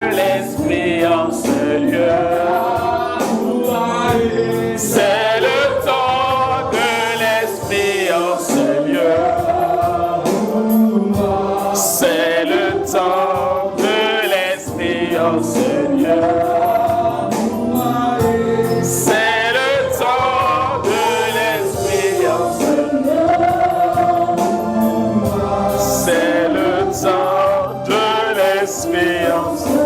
l'Esprit en ce lieu. C'est le temps de l'Esprit en ce lieu. C'est le temps de l'Esprit en ce lieu. C'est le temps de l'Esprit en ce lieu. C'est le temps de l'Esprit en ce lieu.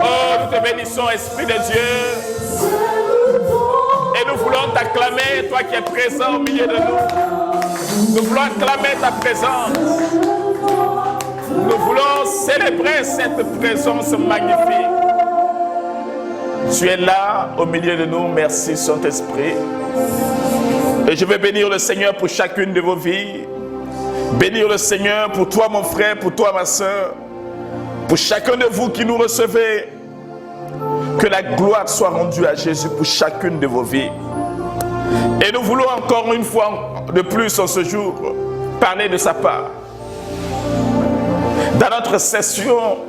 Oh, nous te bénissons, Esprit de Dieu. Et nous voulons t'acclamer, toi qui es présent au milieu de nous. Nous voulons acclamer ta présence. Nous voulons célébrer cette présence magnifique. Tu es là au milieu de nous. Merci Saint-Esprit. Et je vais bénir le Seigneur pour chacune de vos vies. Bénir le Seigneur pour toi mon frère, pour toi ma soeur. Pour chacun de vous qui nous recevez. Que la gloire soit rendue à Jésus pour chacune de vos vies. Et nous voulons encore une fois de plus en ce jour parler de sa part. Dans notre session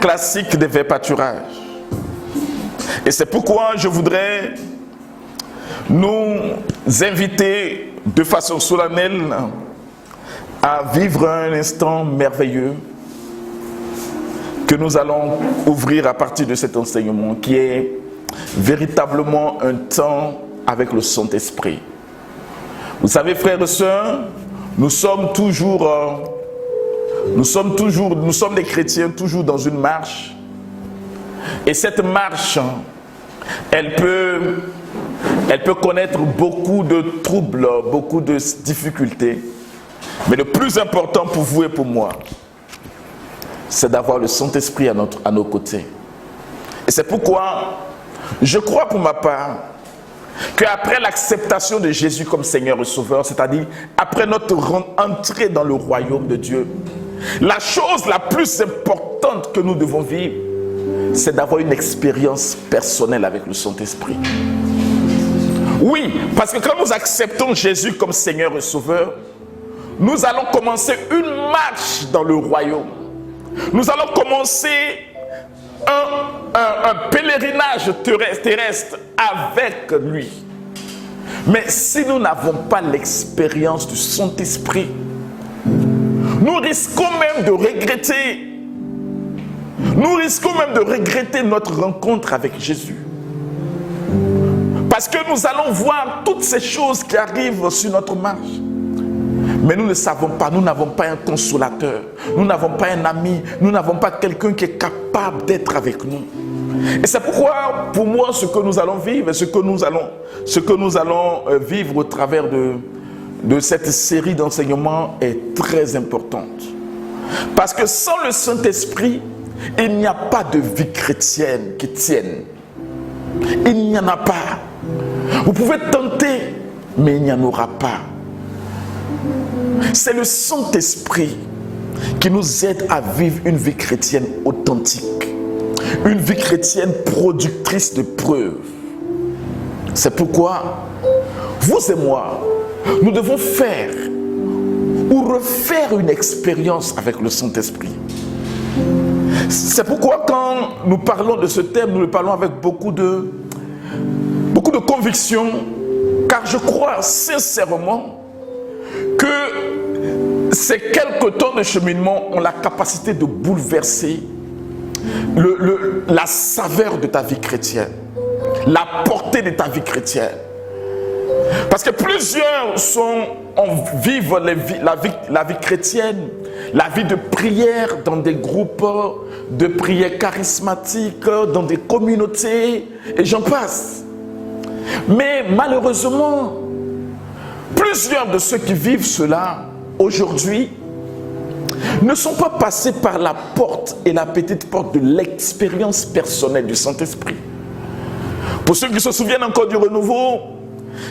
classique de pâturage. Et c'est pourquoi je voudrais nous inviter de façon solennelle à vivre un instant merveilleux que nous allons ouvrir à partir de cet enseignement qui est véritablement un temps avec le Saint-Esprit. Vous savez, frères et sœurs, nous sommes des chrétiens toujours dans une marche. Et cette marche, elle peut connaître beaucoup de troubles, beaucoup de difficultés. Mais le plus important pour vous et pour moi, c'est d'avoir le Saint-Esprit à nos côtés. Et c'est pourquoi je crois pour ma part qu'après l'acceptation de Jésus comme Seigneur et Sauveur, c'est-à-dire après notre entrée dans le royaume de Dieu, la chose la plus importante que nous devons vivre, c'est d'avoir une expérience personnelle avec le Saint-Esprit. Oui, parce que quand nous acceptons Jésus comme Seigneur et Sauveur, nous allons commencer une marche dans le royaume. Nous allons commencer un pèlerinage terrestre avec lui. Mais si nous n'avons pas l'expérience du Saint-Esprit, nous risquons même de regretter. Nous risquons même de regretter notre rencontre avec Jésus. Parce que nous allons voir toutes ces choses qui arrivent sur notre marche. Mais nous ne savons pas, nous n'avons pas un consolateur, nous n'avons pas un ami, nous n'avons pas quelqu'un qui est capable d'être avec nous. Et c'est pourquoi, pour moi, ce que nous allons vivre, ce que nous allons vivre au travers de cette série d'enseignements est très importante. Parce que sans le Saint-Esprit, il n'y a pas de vie chrétienne qui tienne. Il n'y en a pas. Vous pouvez tenter, mais il n'y en aura pas. C'est le Saint-Esprit qui nous aide à vivre une vie chrétienne authentique, une vie chrétienne productrice de preuves. C'est pourquoi vous et moi, nous devons faire ou refaire une expérience avec le Saint-Esprit. C'est pourquoi quand nous parlons de ce thème, nous le parlons avec beaucoup de conviction, car je crois sincèrement que ces quelques temps de cheminement ont la capacité de bouleverser la saveur de ta vie chrétienne, la portée de ta vie chrétienne. Parce que plusieurs vivent la vie chrétienne, la vie de prière dans des groupes de prière charismatiques, dans des communautés, et j'en passe. Mais malheureusement, plusieurs de ceux qui vivent cela aujourd'hui ne sont pas passés par la porte et la petite porte de l'expérience personnelle du Saint-Esprit. Pour ceux qui se souviennent encore du renouveau,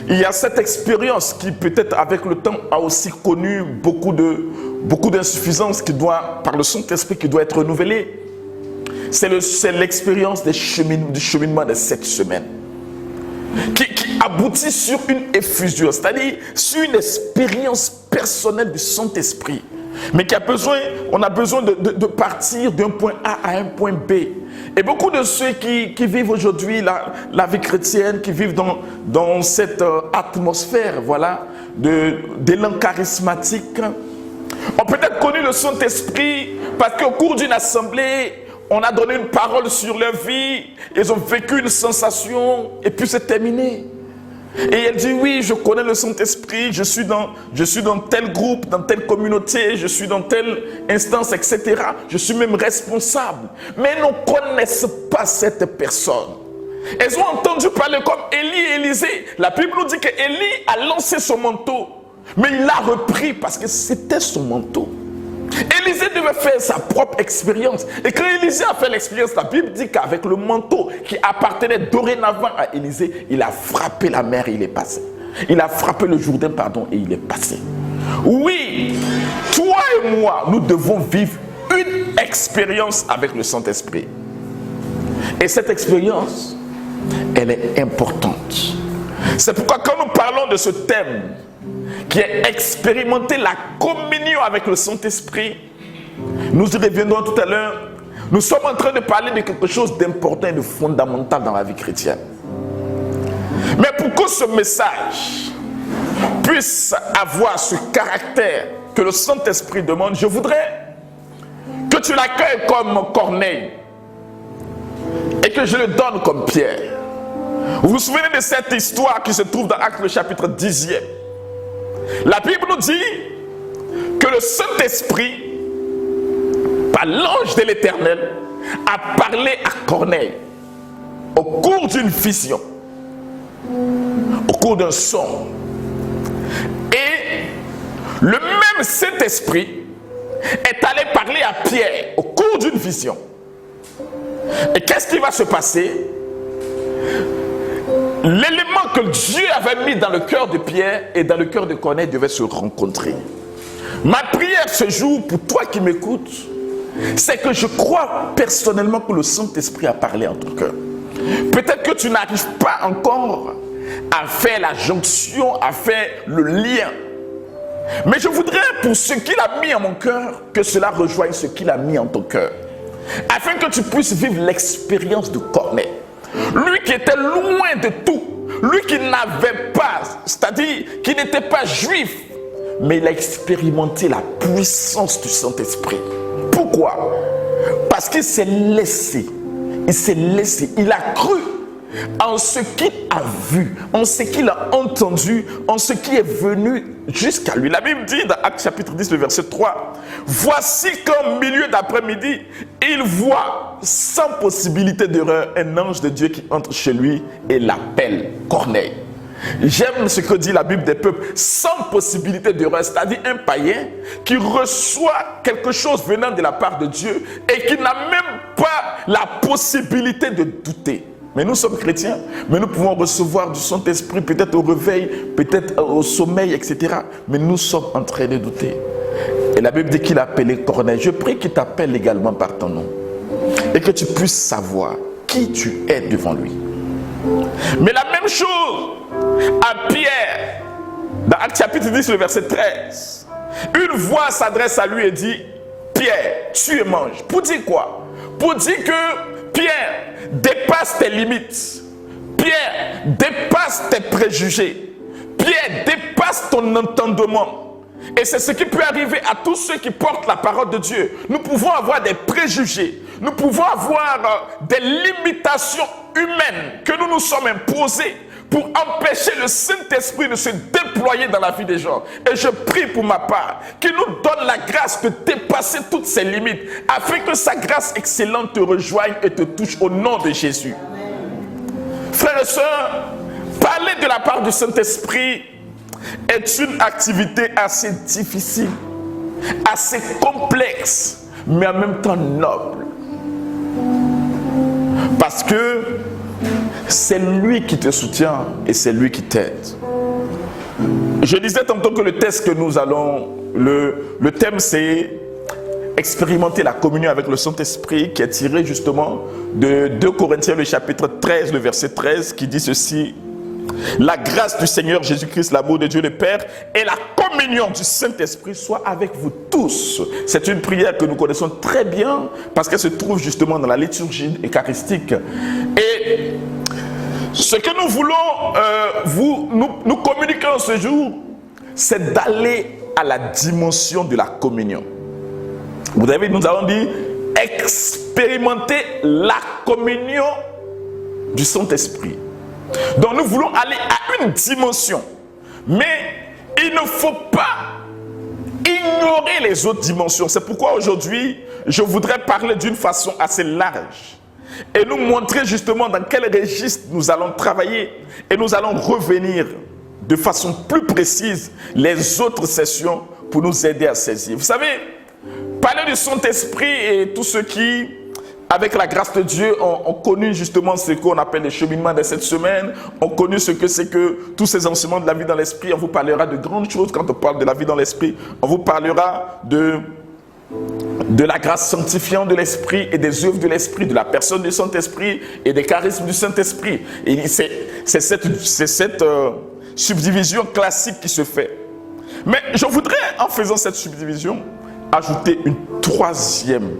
il y a cette expérience qui peut-être avec le temps a aussi connu beaucoup d'insuffisances par le Saint-Esprit qui doit être renouvelée. C'est l'expérience du cheminement de cette semaine qui aboutit sur une effusion, c'est-à-dire sur une expérience personnelle du Saint-Esprit mais on a besoin de partir d'un point A à un point B. Et beaucoup de ceux qui vivent aujourd'hui la vie chrétienne, qui vivent dans cette atmosphère, voilà, d'élan charismatique, ont peut-être connu le Saint-Esprit parce qu'au cours d'une assemblée, on a donné une parole sur leur vie, ils ont vécu une sensation et puis c'est terminé. Et elle dit oui, je connais le Saint-Esprit, je suis dans tel groupe, dans telle communauté, je suis dans telle instance, etc. Je suis même responsable. Mais elles ne connaissent pas cette personne. Elles ont entendu parler comme Élie et Élisée. La Bible nous dit qu'Élie a lancé son manteau, mais il l'a repris parce que c'était son manteau. Élisée devait faire sa propre expérience. Et quand Élisée a fait l'expérience, la Bible dit qu'avec le manteau qui appartenait dorénavant à Élisée, il a frappé la mer et il est passé. Il a frappé le Jourdain, et il est passé. Oui, toi et moi, nous devons vivre une expérience avec le Saint-Esprit. Et cette expérience, elle est importante. C'est pourquoi quand nous parlons de ce thème, qui est expérimenter la communion avec le Saint-Esprit, nous y reviendrons tout à l'heure. Nous sommes en train de parler de quelque chose d'important et de fondamental dans la vie chrétienne. Mais pour que ce message puisse avoir ce caractère que le Saint-Esprit demande, je voudrais que tu l'accueilles comme Corneille et que je le donne comme Pierre. Vous vous souvenez de cette histoire qui se trouve dans Actes le chapitre 10e? La Bible nous dit que le Saint-Esprit, par l'ange de l'Éternel, a parlé à Corneille au cours d'une vision, au cours d'un son. Et le même Saint-Esprit est allé parler à Pierre au cours d'une vision. Et qu'est-ce qui va se passer? L'élément que Dieu avait mis dans le cœur de Pierre et dans le cœur de Corneille devait se rencontrer. Ma prière ce jour, pour toi qui m'écoutes, c'est que je crois personnellement que le Saint-Esprit a parlé en ton cœur. Peut-être que tu n'arrives pas encore à faire la jonction, à faire le lien. Mais je voudrais, pour ce qu'il a mis en mon cœur, que cela rejoigne ce qu'il a mis en ton cœur. Afin que tu puisses vivre l'expérience de Corneille. Lui qui était loin de tout, lui qui n'avait pas, c'est-à-dire qui n'était pas juif, mais il a expérimenté la puissance du Saint-Esprit. Pourquoi? Parce qu'il s'est laissé, il a cru en ce qu'il a vu, en ce qu'il a entendu, en ce qui est venu jusqu'à lui. La Bible dit dans Actes chapitre 10, le verset 3, « Voici qu'au milieu d'après-midi, il voit sans possibilité d'erreur un ange de Dieu qui entre chez lui et l'appelle Corneille. » J'aime ce que dit la Bible des peuples, sans possibilité d'erreur, c'est-à-dire un païen qui reçoit quelque chose venant de la part de Dieu et qui n'a même pas la possibilité de douter. Mais nous sommes chrétiens, mais nous pouvons recevoir du Saint-Esprit peut-être au réveil, peut-être au sommeil, etc. Mais nous sommes en train de douter. Et la Bible dit qu'il a appelé Corneille. Je prie qu'il t'appelle également par ton nom. Et que tu puisses savoir qui tu es devant lui. Mais la même chose à Pierre, dans Actes chapitre 10, le verset 13. Une voix s'adresse à lui et dit, Pierre, tu es mange. Pour dire quoi? Pour dire que Pierre, dépasse tes limites. Pierre, dépasse tes préjugés. Pierre, dépasse ton entendement. Et c'est ce qui peut arriver à tous ceux qui portent la parole de Dieu. Nous pouvons avoir des préjugés. Nous pouvons avoir des limitations humaines que nous nous sommes imposées pour empêcher le Saint-Esprit de se déployer dans la vie des gens. Et je prie pour ma part qu'il nous donne la grâce de dépasser toutes ces limites afin que sa grâce excellente te rejoigne et te touche au nom de Jésus. Frères et sœurs, parler de la part du Saint-Esprit est une activité assez difficile, assez complexe, mais en même temps noble. Parce que c'est lui qui te soutient et c'est lui qui t'aide. Je disais tantôt que le texte que nous allons, le thème c'est expérimenter la communion avec le Saint-Esprit, qui est tiré justement de 2 Corinthiens le chapitre 13, le verset 13, qui dit ceci, la grâce du Seigneur Jésus-Christ, l'amour de Dieu le Père et la communion du Saint-Esprit soit avec vous tous. C'est une prière que nous connaissons très bien parce qu'elle se trouve justement dans la liturgie eucharistique. Et ce que nous voulons nous communiquer en ce jour, c'est d'aller à la dimension de la communion. Vous avez, nous avons dit, expérimenter la communion du Saint-Esprit. Donc nous voulons aller à une dimension. Mais il ne faut pas ignorer les autres dimensions. C'est pourquoi aujourd'hui, je voudrais parler d'une façon assez large. Et nous montrer justement dans quel registre nous allons travailler. Et nous allons revenir de façon plus précise les autres sessions pour nous aider à saisir. Vous savez, parler du Saint-Esprit et tous ceux qui, avec la grâce de Dieu, ont connu justement ce qu'on appelle le cheminement de cette semaine, ont connu ce que c'est que tous ces enseignements de la vie dans l'esprit. On vous parlera de grandes choses quand on parle de la vie dans l'esprit. On vous parlera de la grâce sanctifiante de l'esprit et des œuvres de l'esprit, de la personne du Saint-Esprit et des charismes du Saint-Esprit. Et c'est cette subdivision classique qui se fait. Mais je voudrais, en faisant cette subdivision, ajouter un troisième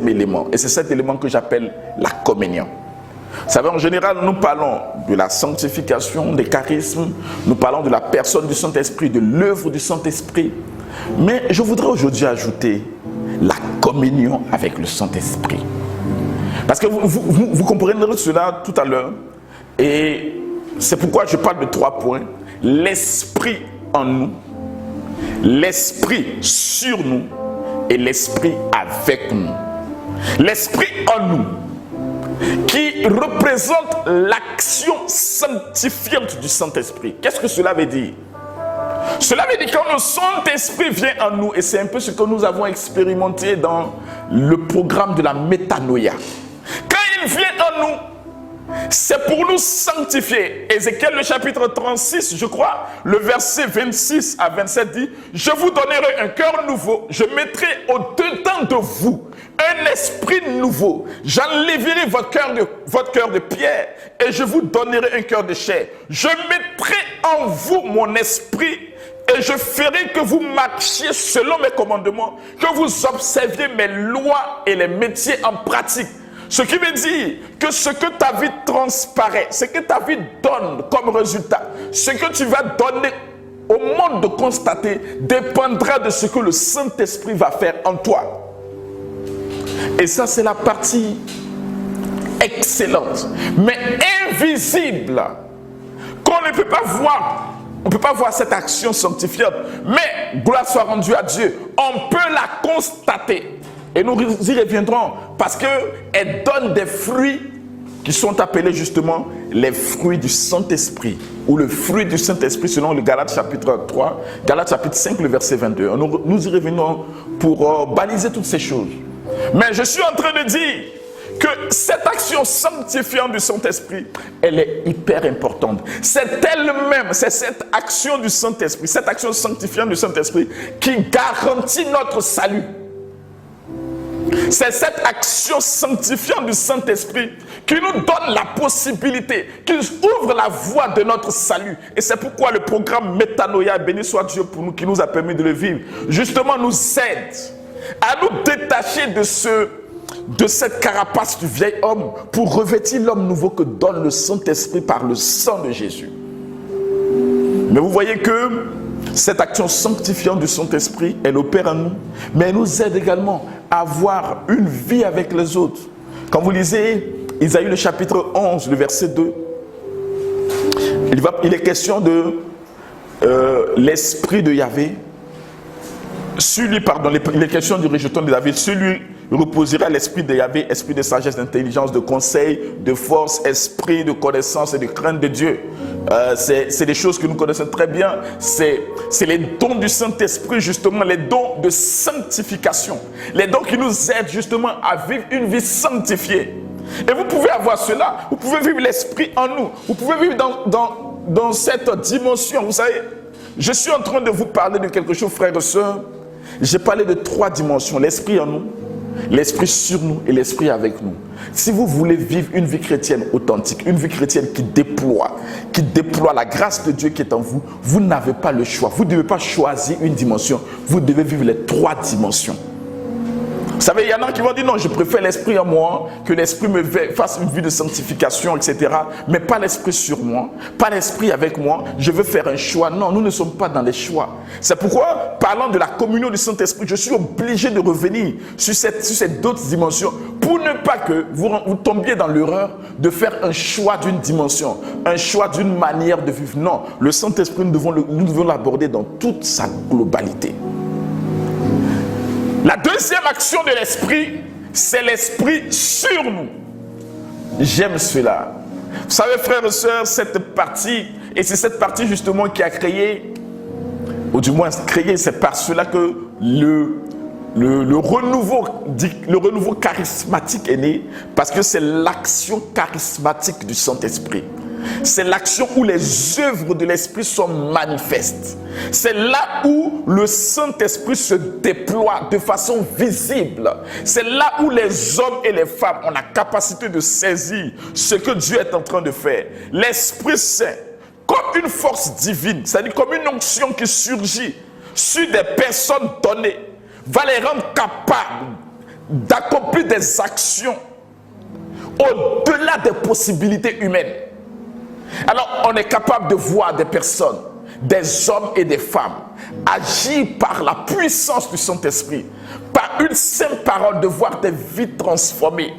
élément. Et c'est cet élément que j'appelle la communion. Vous savez, en général, nous parlons de la sanctification, des charismes, nous parlons de la personne du Saint-Esprit, de l'œuvre du Saint-Esprit. Mais je voudrais aujourd'hui ajouter la communion avec le Saint-Esprit. Parce que vous comprendrez cela tout à l'heure. Et c'est pourquoi je parle de 3 points. L'Esprit en nous, l'Esprit sur nous et l'Esprit avec nous. L'Esprit en nous, qui représente l'action sanctifiante du Saint-Esprit. Qu'est-ce que cela veut dire? Cela veut dire que quand le Saint-Esprit vient en nous, et c'est un peu ce que nous avons expérimenté dans le programme de la métanoïa. Quand il vient en nous, c'est pour nous sanctifier. Ézéchiel, le chapitre 36, je crois, le verset 26 à 27 dit: je vous donnerai un cœur nouveau, je mettrai au-dedans de vous un esprit nouveau. J'enlèverai votre cœur de pierre et je vous donnerai un cœur de chair. Je mettrai en vous mon esprit et je ferai que vous marchiez selon mes commandements, que vous observiez mes lois et les mettiez en pratique. Ce qui veut dire que ce que ta vie transparaît, ce que ta vie donne comme résultat, ce que tu vas donner au monde de constater, dépendra de ce que le Saint-Esprit va faire en toi. Et ça, c'est la partie excellente, mais invisible, qu'on ne peut pas voir. On ne peut pas voir cette action sanctifiante, mais gloire soit rendue à Dieu. On peut la constater. Et nous y reviendrons parce qu'elle donne des fruits qui sont appelés justement les fruits du Saint-Esprit ou le fruit du Saint-Esprit selon le Galates chapitre 3, Galates chapitre 5, le verset 22. Nous y revenons pour baliser toutes ces choses. Mais je suis en train de dire que cette action sanctifiante du Saint-Esprit, elle est hyper importante. C'est elle-même, c'est cette action du Saint-Esprit, cette action sanctifiante du Saint-Esprit qui garantit notre salut. C'est cette action sanctifiante du Saint-Esprit qui nous donne la possibilité, qui ouvre la voie de notre salut. Et c'est pourquoi le programme Métanoïa, béni soit Dieu pour nous, qui nous a permis de le vivre, justement nous aide à nous détacher de cette carapace du vieil homme pour revêtir l'homme nouveau que donne le Saint-Esprit par le sang de Jésus. Mais vous voyez que cette action sanctifiante du Saint-Esprit, elle opère en nous, mais elle nous aide également à avoir une vie avec les autres. Quand vous lisez Isaïe le chapitre 11, le verset 2, il est question de l'esprit de Yahvé. Sur lui, pardon, il est question du rejeton de David. Sur lui reposera l'esprit de Yahvé, esprit de sagesse, d'intelligence, de conseil, de force, esprit de connaissance et de crainte de Dieu. C'est des choses que nous connaissons très bien. C'est les dons du Saint-Esprit, justement, les dons de sanctification. Les dons qui nous aident justement à vivre une vie sanctifiée. Et vous pouvez avoir cela. Vous pouvez vivre l'esprit en nous. Vous pouvez vivre dans cette dimension. Vous savez, je suis en train de vous parler de quelque chose, frères et sœurs. J'ai parlé de 3 dimensions. L'esprit en nous, l'Esprit sur nous et l'Esprit avec nous. Si vous voulez vivre une vie chrétienne authentique, une vie chrétienne qui déploie la grâce de Dieu qui est en vous, vous n'avez pas le choix. Vous ne devez pas choisir une dimension, vous devez vivre les 3 dimensions. Vous savez, il y en a qui vont dire non, je préfère l'Esprit en moi, que l'Esprit me fasse une vie de sanctification, etc. Mais pas l'Esprit sur moi, pas l'Esprit avec moi, je veux faire un choix. Non, nous ne sommes pas dans les choix. C'est pourquoi, parlant de la communion du Saint-Esprit, je suis obligé de revenir sur cette d'autres dimensions pour ne pas que vous tombiez dans l'erreur de faire un choix d'une dimension, un choix d'une manière de vivre. Non, le Saint-Esprit, nous devons l'aborder dans toute sa globalité. La deuxième action de l'Esprit, c'est l'Esprit sur nous. J'aime cela. Vous savez, frères et sœurs, cette partie, et c'est cette partie justement qui a créé, ou du moins créé, c'est par cela que le renouveau charismatique est né, parce que c'est l'action charismatique du Saint-Esprit. C'est l'action où les œuvres de l'Esprit sont manifestes. C'est là où le Saint-Esprit se déploie de façon visible. C'est là où les hommes et les femmes ont la capacité de saisir ce que Dieu est en train de faire. L'Esprit Saint, comme une force divine, c'est-à-dire comme une onction qui surgit sur des personnes données, va les rendre capables d'accomplir des actions au-delà des possibilités humaines. Alors, on est capable de voir des personnes, des hommes et des femmes, agir par la puissance du Saint-Esprit, par une simple parole de voir des vies transformées,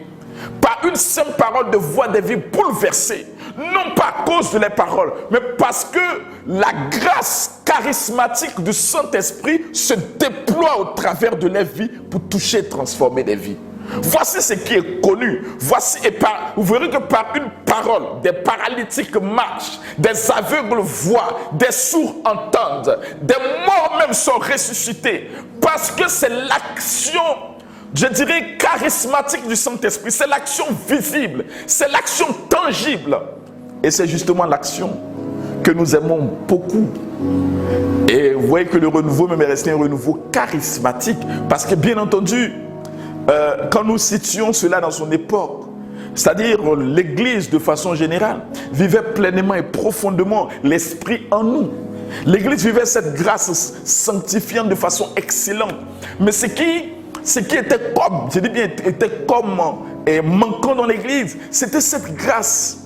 par une simple parole de voir des vies bouleversées, non pas à cause de les paroles, mais parce que la grâce charismatique du Saint-Esprit se déploie au travers de les vies pour toucher et transformer des vies. Voici ce qui est connu. Vous verrez que par une parole, des paralytiques marchent, des aveugles voient, des sourds entendent, des morts même sont ressuscités. Parce que c'est l'action, je dirais, charismatique du Saint-Esprit. C'est l'action visible, c'est l'action tangible. Et c'est justement l'action que nous aimons beaucoup. Et vous voyez que le renouveau même est resté un renouveau charismatique. Parce que bien entendu, quand nous situons cela dans son époque, c'est-à-dire l'Église de façon générale, vivait pleinement et profondément l'Esprit en nous. L'Église vivait cette grâce sanctifiante de façon excellente. Mais ce qui était comme, je dis bien, était comme manquant dans l'Église, c'était cette grâce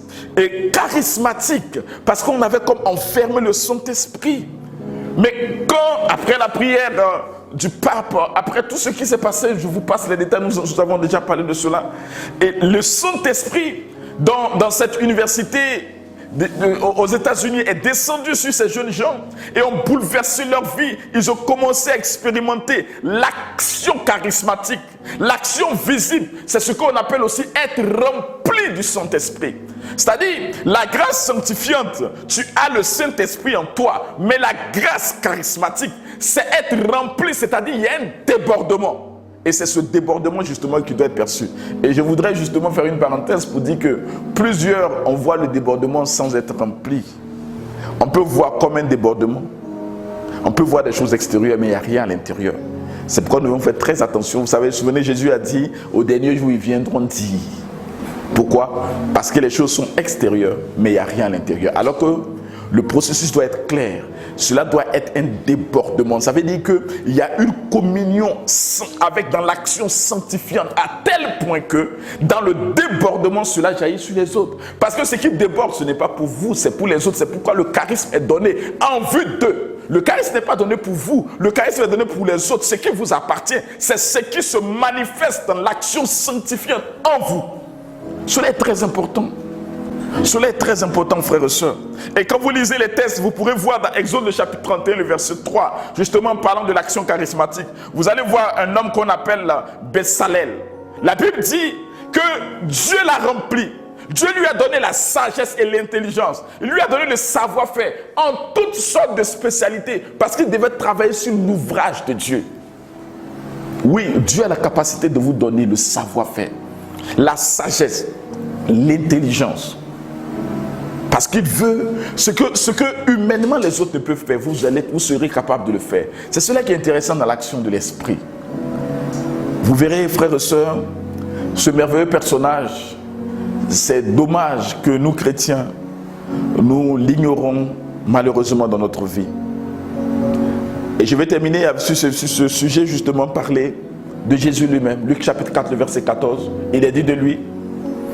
charismatique, parce qu'on avait comme enfermé le Saint-Esprit. Mais quand, après la prière du pape, après tout ce qui s'est passé, je vous passe les détails, nous avons déjà parlé de cela, et le Saint-Esprit dans cette université aux États-Unis est descendu sur ces jeunes gens et ont bouleversé leur vie. Ils ont commencé à expérimenter l'action charismatique, l'action visible. C'est ce qu'on appelle aussi être rempli du Saint-Esprit. C'est-à-dire, la grâce sanctifiante, tu as le Saint-Esprit en toi, mais la grâce charismatique, c'est être rempli, c'est-à-dire il y a un débordement. Et c'est ce débordement justement qui doit être perçu. Et je voudrais justement faire une parenthèse pour dire que plusieurs, on voit le débordement sans être rempli. On peut voir comme un débordement. On peut voir des choses extérieures, mais il n'y a rien à l'intérieur. C'est pourquoi nous devons faire très attention. Vous savez, souvenez, Jésus a dit, au dernier jour, ils viendront dire. Pourquoi? Parce que les choses sont extérieures, mais il n'y a rien à l'intérieur. Alors que le processus doit être clair. Cela doit être un débordement. Ça veut dire qu'il y a une communion dans l'action sanctifiante à tel point que dans le débordement, cela jaillit sur les autres. Parce que ce qui déborde, ce n'est pas pour vous, c'est pour les autres. C'est pourquoi le charisme est donné en vue d'eux. Le charisme n'est pas donné pour vous, le charisme est donné pour les autres. Ce qui vous appartient, c'est ce qui se manifeste dans l'action sanctifiante en vous. Cela est très important. Cela est très important, frères et sœurs. Et quand vous lisez les textes, vous pourrez voir dans Exode chapitre 31, le verset 3, justement parlant de l'action charismatique, vous allez voir un homme qu'on appelle Bessalel. La Bible dit que Dieu l'a rempli. Dieu lui a donné la sagesse et l'intelligence. Il lui a donné le savoir-faire en toutes sortes de spécialités parce qu'il devait travailler sur l'ouvrage de Dieu. Oui, Dieu a la capacité de vous donner le savoir-faire, la sagesse, l'intelligence. Parce qu'il veut ce que humainement les autres ne peuvent faire, vous serez capable de le faire. C'est cela qui est intéressant dans l'action de l'Esprit. Vous verrez, frères et sœurs, ce merveilleux personnage, c'est dommage que nous, chrétiens, nous l'ignorons malheureusement dans notre vie. Et je vais terminer sur ce sujet, justement, parler de Jésus lui-même. Luc chapitre 4, le verset 14, il est dit de lui.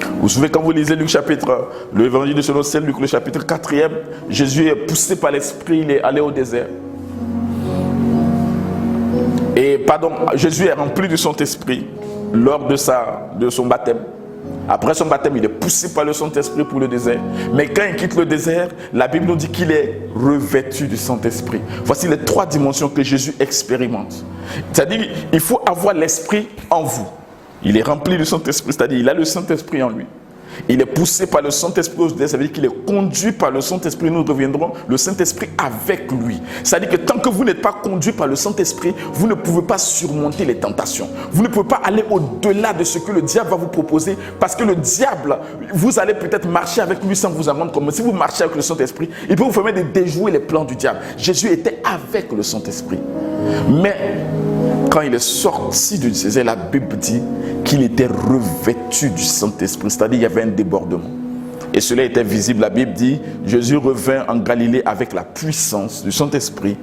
Vous vous souvenez quand vous lisez Luc chapitre, l'évangile de selon Saint Luc, le chapitre 4e, Jésus est poussé par l'Esprit, il est allé au désert. Et Jésus est rempli du Saint-Esprit lors de son baptême. Après son baptême, il est poussé par le Saint-Esprit pour le désert. Mais quand il quitte le désert, la Bible nous dit qu'il est revêtu du Saint-Esprit. Voici les 3 dimensions que Jésus expérimente. C'est-à-dire qu'il faut avoir l'Esprit en vous. Il est rempli du Saint-Esprit, c'est-à-dire il a le Saint-Esprit en lui. Il est poussé par le Saint-Esprit au désert, ça veut dire qu'il est conduit par le Saint-Esprit. Nous reviendrons le Saint-Esprit avec lui. C'est-à-dire que tant que vous n'êtes pas conduit par le Saint-Esprit, vous ne pouvez pas surmonter les tentations. Vous ne pouvez pas aller au-delà de ce que le diable va vous proposer, parce que le diable, vous allez peut-être marcher avec lui sans vous en rendre compte. Si vous marchez avec le Saint-Esprit, il peut vous permettre de déjouer les plans du diable. Jésus était avec le Saint-Esprit. Mais quand il est sorti du désert, la Bible dit qu'il était revêtu du Saint-Esprit, c'est-à-dire qu'il y avait un débordement. Et cela était visible. La Bible dit, Jésus revint en Galilée avec la puissance du Saint-Esprit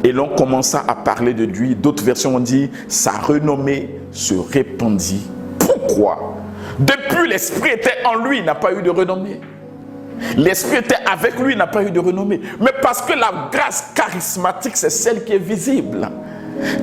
et l'on commença à parler de lui. D'autres versions ont dit, sa renommée se répandit. Pourquoi? Depuis l'Esprit était en lui, il n'a pas eu de renommée. L'Esprit était avec lui, il n'a pas eu de renommée. Mais parce que la grâce charismatique, c'est celle qui est visible.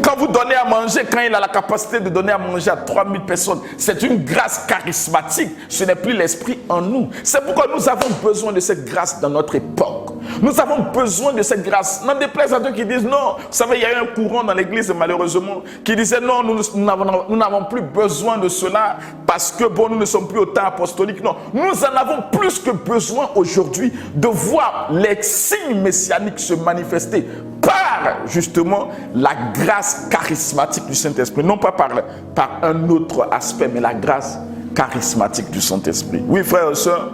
Quand vous donnez à manger, quand il a la capacité de donner à manger à 3000 personnes, c'est une grâce charismatique. Ce n'est plus l'Esprit en nous. C'est pourquoi nous avons besoin de cette grâce dans notre époque. Nous avons besoin de cette grâce. N'en déplaise à ceux qui disent non. Vous savez, il y a eu un courant dans l'église, malheureusement, qui disait non, nous n'avons plus besoin de cela parce que bon, nous ne sommes plus au temps apostolique. Non, nous en avons plus que besoin aujourd'hui de voir les signes messianiques se manifester par justement la grâce charismatique du Saint-Esprit. Non pas par un autre aspect, mais la grâce charismatique du Saint-Esprit. Oui, frères et sœurs,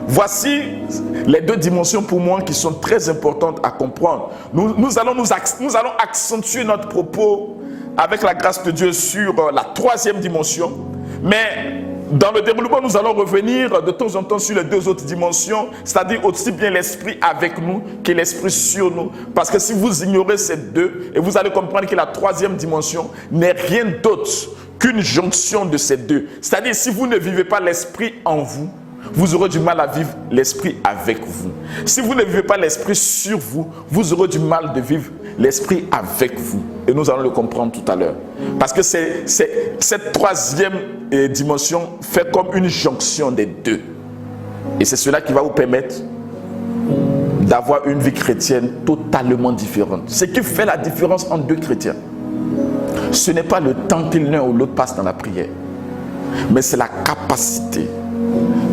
voici les 2 dimensions pour moi qui sont très importantes à comprendre. Nous allons accentuer notre propos avec la grâce de Dieu sur la 3e dimension. Mais dans le développement, nous allons revenir de temps en temps sur les 2 autres dimensions, c'est-à-dire aussi bien l'Esprit avec nous que l'Esprit sur nous. Parce que si vous ignorez ces 2, et vous allez comprendre que la 3e dimension n'est rien d'autre qu'une jonction de ces 2. C'est-à-dire si vous ne vivez pas l'Esprit en vous, vous aurez du mal à vivre l'Esprit avec vous. Si vous ne vivez pas l'Esprit sur vous, vous aurez du mal de vivre l'Esprit avec vous. Et nous allons le comprendre tout à l'heure. Parce que cette 3e dimension fait comme une jonction des 2. Et c'est cela qui va vous permettre d'avoir une vie chrétienne totalement différente. Ce qui fait la différence entre 2 chrétiens, ce n'est pas le temps que l'un ou l'autre passe dans la prière, mais c'est la capacité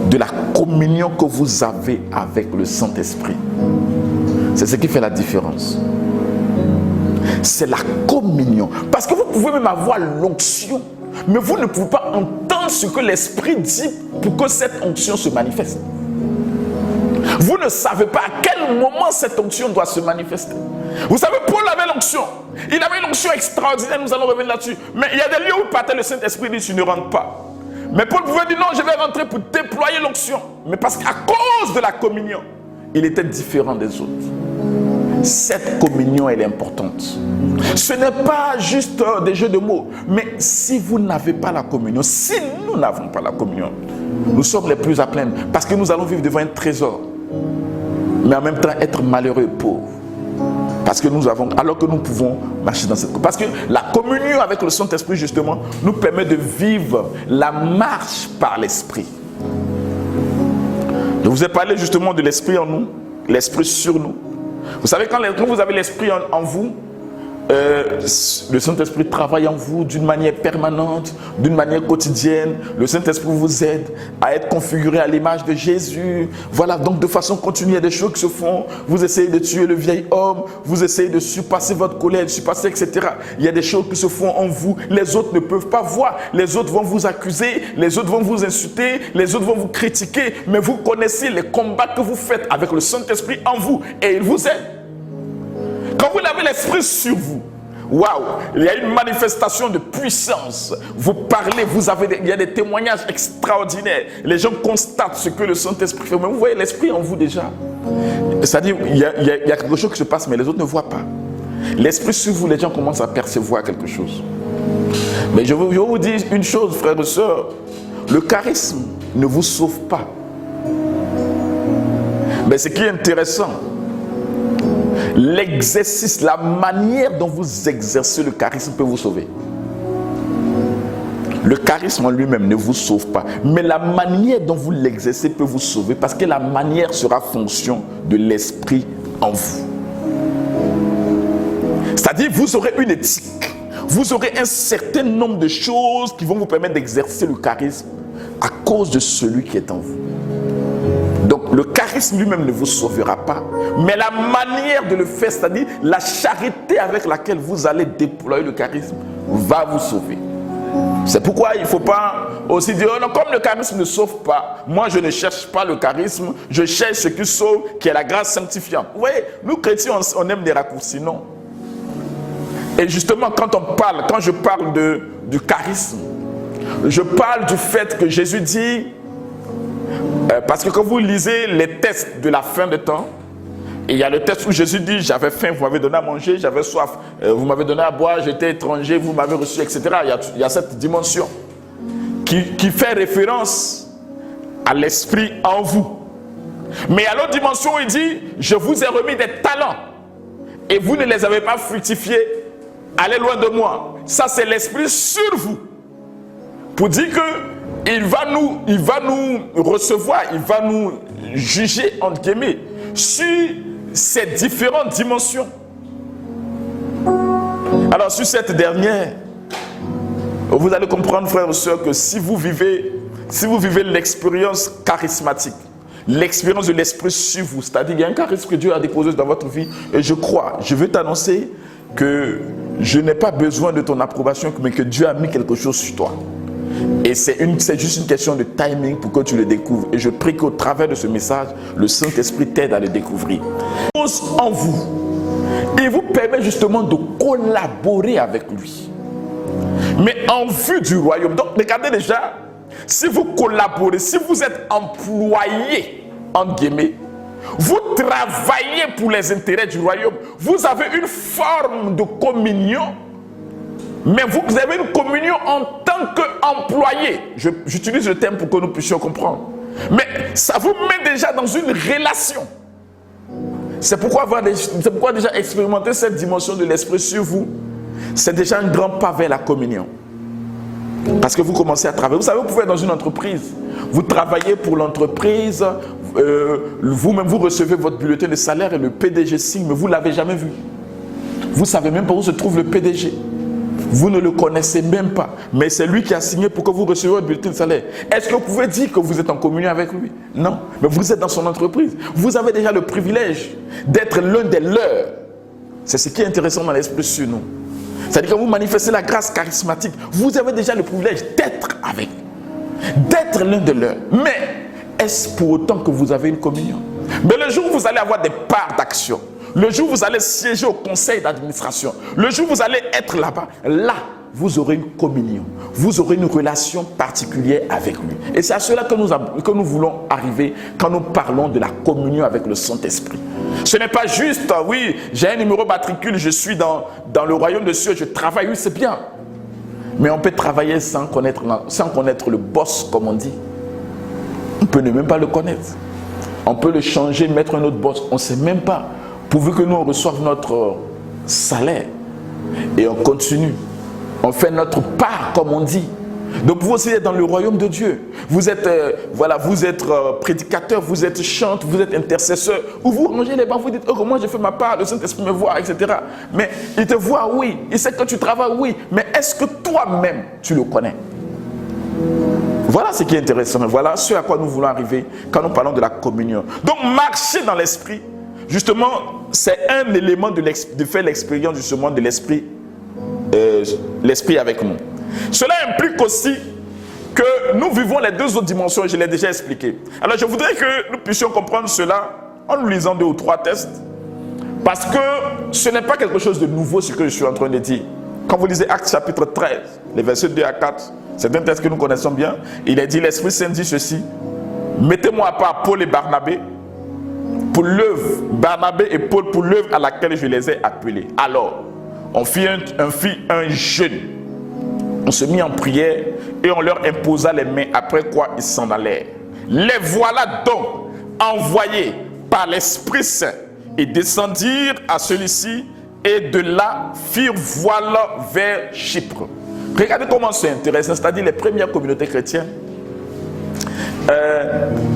de la communion que vous avez avec le Saint-Esprit. C'est ce qui fait la différence. C'est la communion. Parce que vous pouvez même avoir l'onction, mais vous ne pouvez pas entendre ce que l'Esprit dit pour que cette onction se manifeste. Vous ne savez pas à quel moment cette onction doit se manifester. Vous savez, Paul avait l'onction. Il avait une onction extraordinaire, nous allons revenir là-dessus. Mais il y a des lieux où partait le Saint-Esprit dit, tu ne rentres pas. Mais Paul pouvait dire non, je vais rentrer pour déployer l'onction. Mais parce qu'à cause de la communion, il était différent des autres. Cette communion, elle est importante. Ce n'est pas juste des jeux de mots. Mais si vous n'avez pas la communion, si nous n'avons pas la communion, nous sommes les plus à plaindre. Parce que nous allons vivre devant un trésor. Mais en même temps être malheureux et pauvres. Parce que nous avons, alors que nous pouvons marcher dans cette communion. Parce que la communion avec le Saint-Esprit, justement, nous permet de vivre la marche par l'Esprit. Je vous ai parlé justement de l'Esprit en nous, l'Esprit sur nous. Vous savez, quand vous avez l'Esprit en vous, le Saint-Esprit travaille en vous d'une manière permanente, d'une manière quotidienne. Le Saint-Esprit vous aide à être configuré à l'image de Jésus. Voilà, donc de façon continue, il y a des choses qui se font. Vous essayez de tuer le vieil homme, vous essayez de surpasser votre colère, surpasser, etc. Il y a des choses qui se font en vous. Les autres ne peuvent pas voir. Les autres vont vous accuser, les autres vont vous insulter, les autres vont vous critiquer. Mais vous connaissez les combats que vous faites avec le Saint-Esprit en vous et il vous aide. Quand vous avez l'Esprit sur vous, Waouh, il y a une manifestation de puissance. Vous parlez, il y a des témoignages extraordinaires. Les gens constatent ce que le Saint-Esprit fait. Mais vous voyez l'Esprit en vous déjà. C'est-à-dire, il y a quelque chose qui se passe, mais les autres ne voient pas. L'Esprit sur vous, les gens commencent à percevoir quelque chose. Mais je vais vous dire une chose, frères et sœurs. Le charisme ne vous sauve pas. Mais ce qui est intéressant, l'exercice, la manière dont vous exercez le charisme peut vous sauver. Le charisme en lui-même ne vous sauve pas. Mais la manière dont vous l'exercez peut vous sauver parce que la manière sera fonction de l'esprit en vous. C'est-à-dire, vous aurez une éthique. Vous aurez un certain nombre de choses qui vont vous permettre d'exercer le charisme à cause de celui qui est en vous. Donc, le charisme lui-même ne vous sauvera pas, mais la manière de le faire, c'est-à-dire la charité avec laquelle vous allez déployer le charisme, va vous sauver. C'est pourquoi il ne faut pas aussi dire, oh non, comme le charisme ne sauve pas, moi je ne cherche pas le charisme, je cherche ce qui sauve, qui est la grâce sanctifiante. Vous voyez, nous chrétiens, on aime des raccourcis, non? Et justement, quand je parle du charisme, je parle du fait que Jésus dit, parce que quand vous lisez les textes de la fin des temps, et il y a le texte où Jésus dit, j'avais faim, vous m'avez donné à manger, j'avais soif, vous m'avez donné à boire, j'étais étranger, vous m'avez reçu, etc. Il y a cette dimension qui fait référence à l'esprit en vous. Mais il y a l'autre dimension où il dit, je vous ai remis des talents et vous ne les avez pas fructifiés, allez loin de moi. Ça c'est l'esprit sur vous. Pour dire que il va nous recevoir, il va nous juger, entre guillemets, sur ces différentes dimensions. Alors, sur cette dernière, vous allez comprendre, frères et sœurs, que si vous vivez l'expérience charismatique, l'expérience de l'esprit sur vous, c'est-à-dire qu'il y a un charisme que Dieu a déposé dans votre vie, et je veux t'annoncer que je n'ai pas besoin de ton approbation, mais que Dieu a mis quelque chose sur toi. Et c'est juste une question de timing pour que tu le découvres. Et je prie qu'au travers de ce message, le Saint-Esprit t'aide à le découvrir. En vous, il vous permet justement de collaborer avec lui. Mais en vue du royaume. Donc regardez déjà, si vous collaborez, si vous êtes employé, entre guillemets, vous travaillez pour les intérêts du royaume, vous avez une forme de communion. Mais vous avez une communion en tant qu'employé. J'utilise le terme pour que nous puissions comprendre. Mais ça vous met déjà dans une relation. C'est pourquoi déjà expérimenter cette dimension de l'esprit sur vous, c'est déjà un grand pas vers la communion. Parce que vous commencez à travailler. Vous savez, vous pouvez être dans une entreprise. Vous travaillez pour l'entreprise. Vous-même, vous recevez votre bulletin de salaire et le PDG signe, mais vous ne l'avez jamais vu. Vous ne savez même pas où se trouve le PDG. Vous ne le connaissez même pas, mais c'est lui qui a signé pour que vous receviez votre bulletin de salaire. Est-ce que vous pouvez dire que vous êtes en communion avec lui? Non, mais vous êtes dans son entreprise. Vous avez déjà le privilège d'être l'un des leurs. C'est ce qui est intéressant dans l'esprit sur nous. C'est-à-dire que vous manifestez la grâce charismatique. Vous avez déjà le privilège d'être avec, d'être l'un des leurs. Mais est-ce pour autant que vous avez une communion? Mais le jour où vous allez avoir des parts d'action, le jour où vous allez siéger au conseil d'administration, le jour où vous allez être là-bas, là, vous aurez une communion. Vous aurez une relation particulière avec lui. Et c'est à cela que nous voulons arriver quand nous parlons de la communion avec le Saint-Esprit. Ce n'est pas juste, oui, j'ai un numéro matricule, je suis dans le royaume de Dieu, je travaille, oui, c'est bien. Mais on peut travailler sans connaître le boss, comme on dit. On peut ne même pas le connaître. On peut le changer, mettre un autre boss, on ne sait même pas. Pourvu que nous on reçoive notre salaire et on continue, on fait notre part comme on dit. Donc vous aussi êtes dans le royaume de Dieu. Vous êtes prédicateur, vous êtes chante, vous êtes intercesseur. Ou vous rangez les bancs, vous dites, oh moi j'ai fait ma part, le Saint-Esprit me voit, etc. Mais il te voit, oui, il sait que tu travailles, oui. Mais est-ce que toi-même tu le connais? Voilà ce qui est intéressant. Voilà ce à quoi nous voulons arriver quand nous parlons de la communion. Donc marcher dans l'esprit, justement, c'est un élément de faire l'expérience justement de l'esprit, l'esprit avec nous. Cela implique aussi que nous vivons les deux autres dimensions et je l'ai déjà expliqué. Alors je voudrais que nous puissions comprendre cela en nous lisant 2 ou 3 textes. Parce que ce n'est pas quelque chose de nouveau ce que je suis en train de dire. Quand vous lisez Actes chapitre 13, les versets 2 à 4, c'est un texte que nous connaissons bien. Il est dit, l'Esprit Saint dit ceci: mettez-moi à part Paul et Barnabé pour l'œuvre, Barnabé et Paul pour l'œuvre à laquelle je les ai appelés. Alors, on fit un jeûne. On se mit en prière et on leur imposa les mains, après quoi ils s'en allèrent. Les voilà donc envoyés par l'Esprit Saint et descendirent à celui-ci et de là firent voile vers Chypre. Regardez comment c'est intéressant, c'est-à-dire les premières communautés chrétiennes,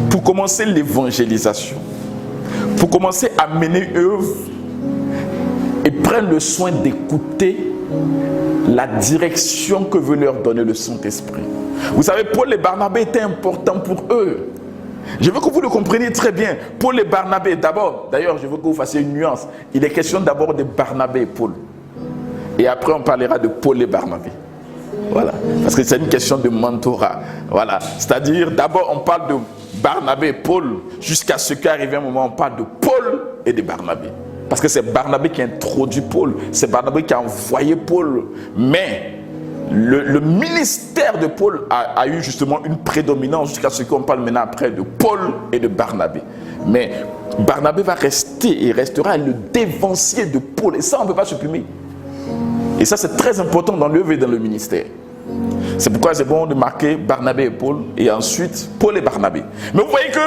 pour commencer l'évangélisation, pour commencer à mener œuvre, et prennent le soin d'écouter la direction que veut leur donner le Saint-Esprit. Vous savez, Paul et Barnabé étaient importants pour eux. Je veux que vous le compreniez très bien. Paul et Barnabé, d'abord, d'ailleurs, je veux que vous fassiez une nuance. Il est question d'abord de Barnabé et Paul. Et après, on parlera de Paul et Barnabé. Voilà. Parce que c'est une question de mentorat. Voilà. C'est-à-dire, d'abord, on parle de Barnabé et Paul, jusqu'à ce qu'arrive un moment, on parle de Paul et de Barnabé. Parce que c'est Barnabé qui a introduit Paul. C'est Barnabé qui a envoyé Paul. Mais le ministère de Paul a eu justement une prédominance jusqu'à ce qu'on parle maintenant après de Paul et de Barnabé. Mais Barnabé va rester et restera le dévancier de Paul. Et ça, on ne peut pas supprimer. Et ça, c'est très important dans l'œuvre et dans le ministère. C'est pourquoi c'est bon de marquer Barnabé et Paul et ensuite Paul et Barnabé. Mais vous voyez que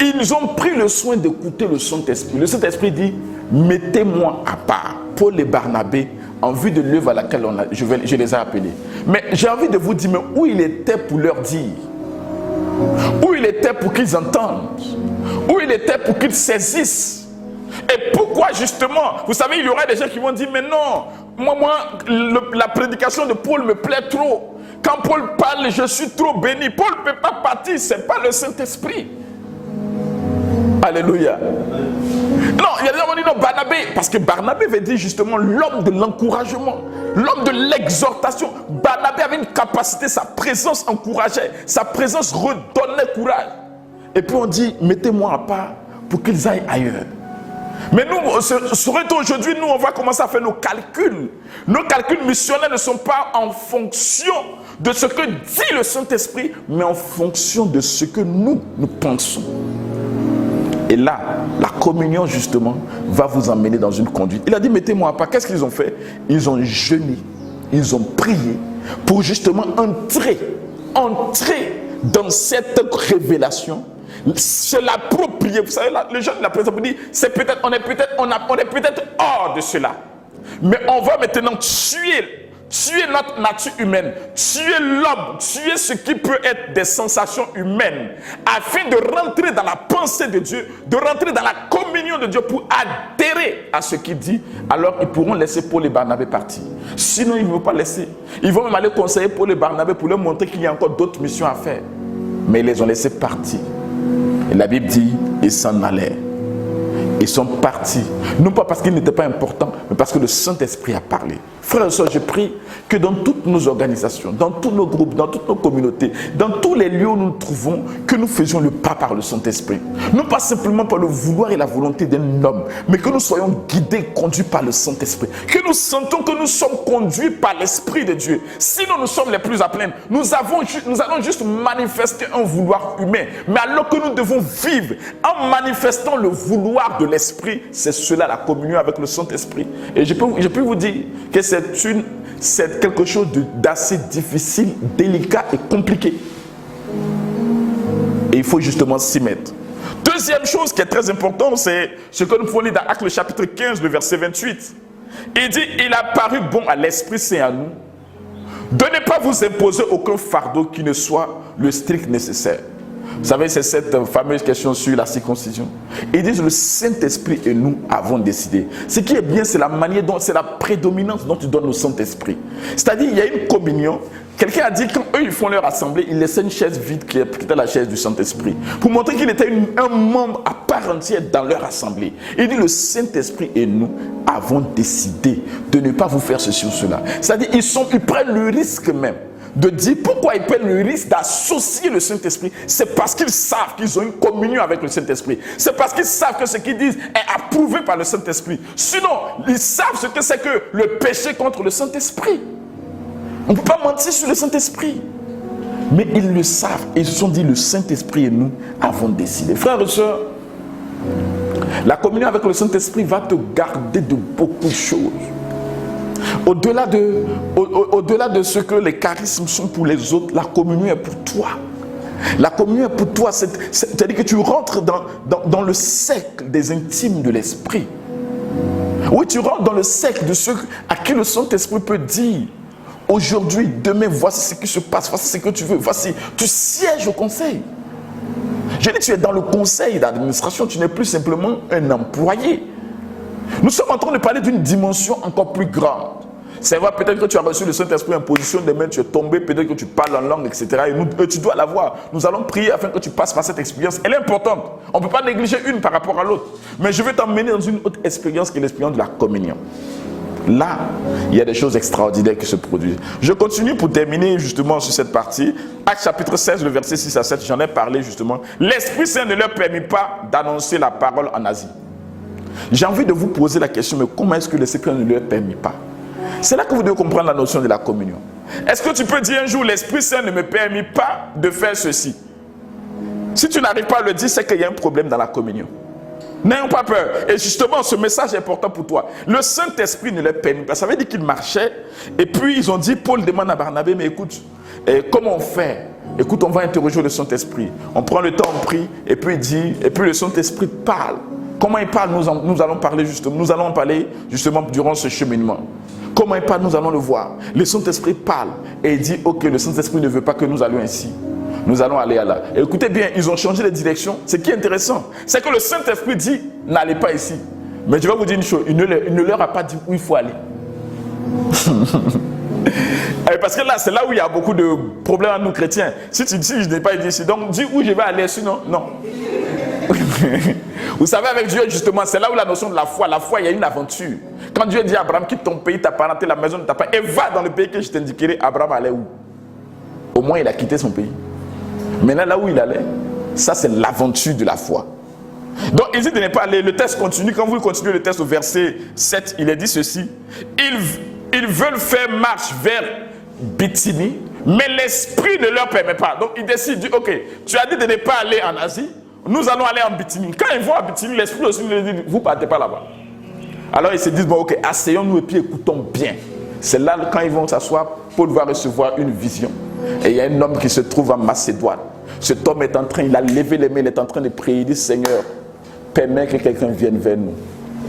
ils ont pris le soin d'écouter le Saint-Esprit. Le Saint-Esprit dit: mettez-moi à part Paul et Barnabé en vue de l'œuvre à laquelle je les ai appelés. Mais j'ai envie de vous dire, mais où il était pour leur dire? Où il était pour qu'ils entendent? Où il était pour qu'ils saisissent? Et pourquoi justement? Vous savez, il y aura des gens qui vont dire, mais non, la prédication de Paul me plaît trop. Quand Paul parle, je suis trop béni. Paul ne peut pas partir, ce n'est pas le Saint-Esprit. Alléluia. Non, il y a des gens qui vont dire non, Barnabé, parce que Barnabé veut dire justement l'homme de l'encouragement, l'homme de l'exhortation. Barnabé avait une capacité, sa présence encourageait, sa présence redonnait courage. Et puis on dit, mettez-moi à part pour qu'ils aillent ailleurs. Mais nous, serait aujourd'hui, nous, on va commencer à faire nos calculs. Nos calculs missionnaires ne sont pas en fonction de ce que dit le Saint-Esprit, mais en fonction de ce que nous pensons. Et là, la communion, justement, va vous emmener dans une conduite. Il a dit, mettez-moi à part. Qu'est-ce qu'ils ont fait? Ils ont jeûné, ils ont prié pour justement entrer dans cette révélation, se l'approprier. Vous savez, le jeune de la présence dit, on est peut-être hors de cela. Mais on va maintenant tuer notre nature humaine, tuer l'homme, tuer ce qui peut être des sensations humaines, afin de rentrer dans la pensée de Dieu, de rentrer dans la communion de Dieu pour adhérer à ce qu'il dit. Alors ils pourront laisser Paul et Barnabé partir. Sinon ils ne vont pas laisser. Ils vont même aller conseiller Paul et Barnabé pour leur montrer qu'il y a encore d'autres missions à faire. Mais ils les ont laissés partir. Et la Bible dit, ils s'en allèrent. Ils sont partis, non pas parce qu'ils n'étaient pas importants, mais parce que le Saint-Esprit a parlé. Frères et sœurs, je prie que dans toutes nos organisations, dans tous nos groupes, dans toutes nos communautés, dans tous les lieux où nous nous trouvons, que nous faisions le pas par le Saint-Esprit. Non pas simplement par le vouloir et la volonté d'un homme, mais que nous soyons guidés, conduits par le Saint-Esprit. Que nous sentons que nous sommes conduits par l'Esprit de Dieu. Sinon, nous sommes les plus à plaindre. Nous allons juste manifester un vouloir humain. Mais alors que nous devons vivre en manifestant le vouloir de l'Esprit, c'est cela la communion avec le Saint-Esprit. Et je peux vous dire que c'est quelque chose d'assez difficile, délicat et compliqué. Et il faut justement s'y mettre. Deuxième chose qui est très importante, c'est ce que nous pouvons lire dans Actes le chapitre 15, le verset 28. Il dit, il a paru bon à l'Esprit Saint à nous de ne pas vous imposer aucun fardeau qui ne soit le strict nécessaire. Vous savez, c'est cette fameuse question sur la circoncision. Ils disent, le Saint-Esprit et nous avons décidé. Ce qui est bien, c'est la manière dont, c'est la prédominance dont tu donnes au Saint-Esprit. C'est-à-dire, il y a une communion. Quelqu'un a dit, quand eux, ils font leur assemblée, ils laissaient une chaise vide qui était la chaise du Saint-Esprit. Pour montrer qu'il était un membre à part entière dans leur assemblée. Il dit, le Saint-Esprit et nous avons décidé de ne pas vous faire ceci ou cela. C'est-à-dire, ils prennent le risque même de dire pourquoi ils prennent le risque d'associer le Saint-Esprit. C'est parce qu'ils savent qu'ils ont une communion avec le Saint-Esprit. C'est parce qu'ils savent que ce qu'ils disent est approuvé par le Saint-Esprit. Sinon, ils savent ce que c'est que le péché contre le Saint-Esprit. On ne peut pas mentir sur le Saint-Esprit. Mais ils le savent. Et ils se sont dit, le Saint-Esprit et nous avons décidé. Frères et sœurs, la communion avec le Saint-Esprit va te garder de beaucoup de choses. Au-delà de ce que les charismes sont pour les autres, la communion est pour toi. La communion est pour toi, c'est-à-dire que tu rentres dans le cercle des intimes de l'Esprit. Oui, tu rentres dans le cercle de ceux à qui le Saint-Esprit peut dire, aujourd'hui, demain, voici ce qui se passe, voici ce que tu veux, voici, tu sièges au conseil. Je dis, tu es dans le conseil d'administration, tu n'es plus simplement un employé. Nous sommes en train de parler d'une dimension encore plus grande. C'est vrai, peut-être que tu as reçu le Saint-Esprit en position de main, tu es tombé, peut-être que tu parles en langue, etc. Et tu dois l'avoir. Nous allons prier afin que tu passes par cette expérience. Elle est importante. On ne peut pas négliger une par rapport à l'autre. Mais je vais t'emmener dans une autre expérience qui est l'expérience de la communion. Là, il y a des choses extraordinaires qui se produisent. Je continue pour terminer justement sur cette partie. Actes chapitre 16, le verset 6 à 7, j'en ai parlé justement. L'Esprit Saint ne leur permet pas d'annoncer la parole en Asie. J'ai envie de vous poser la question, mais comment est-ce que l'Esprit Saint ne leur permet pas? C'est là que vous devez comprendre la notion de la communion. Est-ce que tu peux dire un jour, l'Esprit Saint ne me permet pas de faire ceci? Si tu n'arrives pas à le dire, c'est qu'il y a un problème dans la communion. N'ayons pas peur. Et justement, ce message est important pour toi. Le Saint-Esprit ne leur permet pas. Ça veut dire qu'ils marchaient. Et puis, ils ont dit, Paul demande à Barnabé, mais écoute, comment on fait? Écoute, on va interroger le Saint-Esprit. On prend le temps, on prie. Et puis, il dit, et puis le Saint-Esprit parle. Comment il parle? Nous allons parler justement. Nous allons en parler justement durant ce cheminement. Comment il parle? Nous allons le voir. Le Saint-Esprit parle. Et il dit, ok, le Saint-Esprit ne veut pas que nous allions ainsi. Nous allons aller à là. Et écoutez bien, ils ont changé de direction. Ce qui est intéressant, c'est que le Saint-Esprit dit, n'allez pas ici. Mais je vais vous dire une chose, il ne leur a pas dit où il faut aller. Parce que là, c'est là où il y a beaucoup de problèmes à nous chrétiens. Si tu dis, je n'ai pas dit ici, donc dis où je vais aller, sinon, non. Vous savez, avec Dieu, justement, c'est là où la notion de la foi, il y a une aventure. Quand Dieu dit à Abraham, quitte ton pays, ta parenté, la maison de ta parents, et va dans le pays que je t'indiquerai, Abraham allait où? Au moins, il a quitté son pays. Maintenant, là où il allait, ça c'est l'aventure de la foi. Donc, il dit de ne pas aller. Le texte continue. Quand vous continuez le texte au verset 7, il est dit ceci. Ils veulent faire marche vers Bithynie, mais l'Esprit ne leur permet pas. Donc, ils décident, dit, ok, tu as dit de ne pas aller en Asie, nous allons aller en Bithynie. Quand ils vont à Bithynie, l'Esprit aussi leur dit, vous ne partez pas là-bas. Alors, ils se disent, bon, ok, asseyons-nous et puis écoutons bien. C'est là, quand ils vont s'asseoir, Paul va recevoir une vision. Et il y a un homme qui se trouve en Macédoine. Cet homme est en train, il a levé les mains, il est en train de prier. Il dit, Seigneur, permets que quelqu'un vienne vers nous.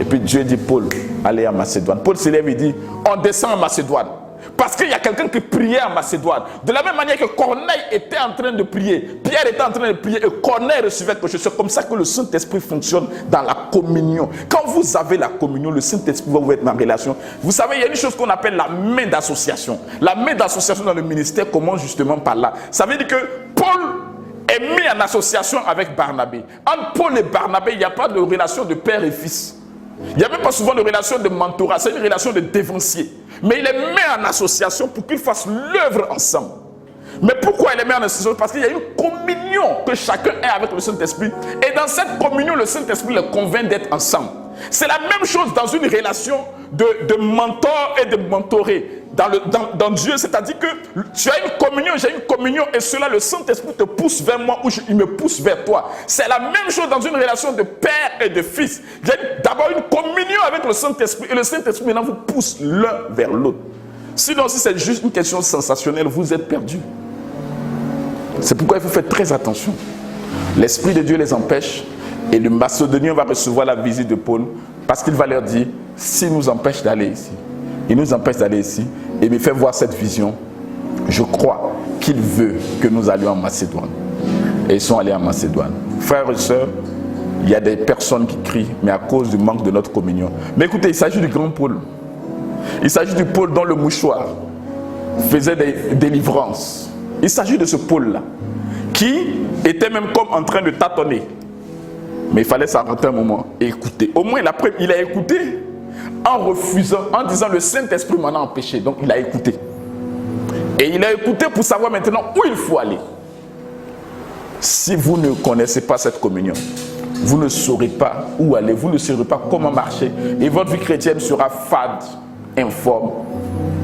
Et puis Dieu dit, Paul, allez en Macédoine. Paul se lève et dit, on descend en Macédoine. Parce qu'il y a quelqu'un qui priait en Macédoine. De la même manière que Corneille était en train de prier, Pierre était en train de prier et Corneille recevait quelque chose. C'est comme ça que le Saint-Esprit fonctionne dans la communion. Quand vous avez la communion, le Saint-Esprit va vous être en relation. Vous savez, il y a une chose qu'on appelle la main d'association. La main d'association dans le ministère commence justement par là. Ça veut dire que Paul est mis en association avec Barnabé. Entre Paul et Barnabé, il n'y a pas de relation de père et fils. Il n'y a même pas souvent de relation de mentorat, c'est une relation de dévancier. Mais il est mis en association pour qu'ils fassent l'œuvre ensemble. Mais pourquoi il est mis en association? Parce qu'il y a une communion que chacun a avec le Saint-Esprit. Et dans cette communion, le Saint-Esprit les convainc d'être ensemble. C'est la même chose dans une relation de mentor et de mentoré. Dans Dieu, c'est-à-dire que tu as une communion, j'ai une communion, et cela, le Saint-Esprit te pousse vers moi ou il me pousse vers toi. C'est la même chose dans une relation de père et de fils. Il y a d'abord une communion avec le Saint-Esprit, et le Saint-Esprit maintenant vous pousse l'un vers l'autre. Sinon, si c'est juste une question sensationnelle, vous êtes perdus. C'est pourquoi il faut faire très attention. L'Esprit de Dieu les empêche, et le Macédonien va recevoir la visite de Paul, parce qu'il va leur dire, s'il nous empêche d'aller ici, il nous empêche d'aller ici, et me fait voir cette vision, je crois qu'il veut que nous allions en Macédoine. Et ils sont allés en Macédoine. Frères et sœurs, il y a des personnes qui crient, mais à cause du manque de notre communion. Mais écoutez, il s'agit du grand Paul. Il s'agit du Paul dont le mouchoir faisait des délivrances. Il s'agit de ce Paul-là, qui était même comme en train de tâtonner. Mais il fallait s'arrêter un moment et écouter. Au moins, il a écouté en refusant, en disant le Saint-Esprit m'en a empêché. Donc, il a écouté. Et il a écouté pour savoir maintenant où il faut aller. Si vous ne connaissez pas cette communion, vous ne saurez pas où aller, vous ne saurez pas comment marcher. Et votre vie chrétienne sera fade, informe,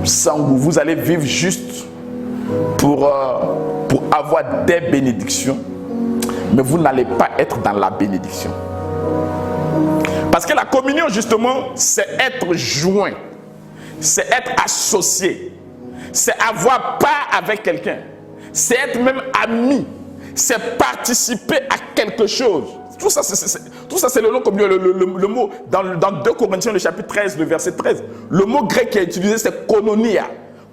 sans goût. Vous allez vivre juste pour avoir des bénédictions, mais vous n'allez pas être dans la bénédiction. Parce que la communion, justement, c'est être joint, c'est être associé, c'est avoir part avec quelqu'un, c'est être même ami, c'est participer à quelque chose. Tout ça, c'est le nom comme le mot dans 2 Corinthiens, le chapitre 13, le verset 13. Le mot grec qui est utilisé, c'est koinonia.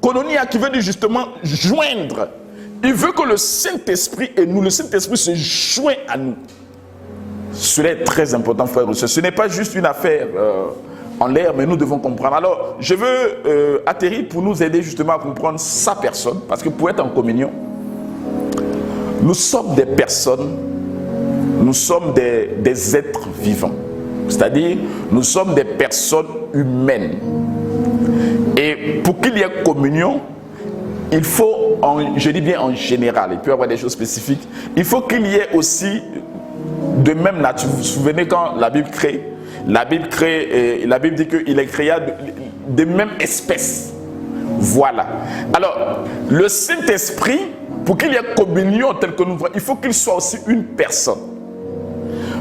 Koinonia qui veut dire justement joindre. Il veut que le Saint-Esprit et nous, le Saint-Esprit se joint à nous. Cela est très important, frères et sœurs. Ce n'est pas juste une affaire en l'air, mais nous devons comprendre. Alors, je veux atterrir pour nous aider justement à comprendre sa personne. Parce que pour être en communion, nous sommes des personnes, nous sommes des êtres vivants. C'est-à-dire, nous sommes des personnes humaines. Et pour qu'il y ait communion, il faut, je dis bien en général, il peut y avoir des choses spécifiques, il faut qu'il y ait aussi de même nature. Vous vous souvenez quand la Bible crée, la Bible dit qu'il est créé de même espèce. Voilà. Alors, le Saint-Esprit, pour qu'il y ait communion telle que nous voyons, il faut qu'il soit aussi une personne.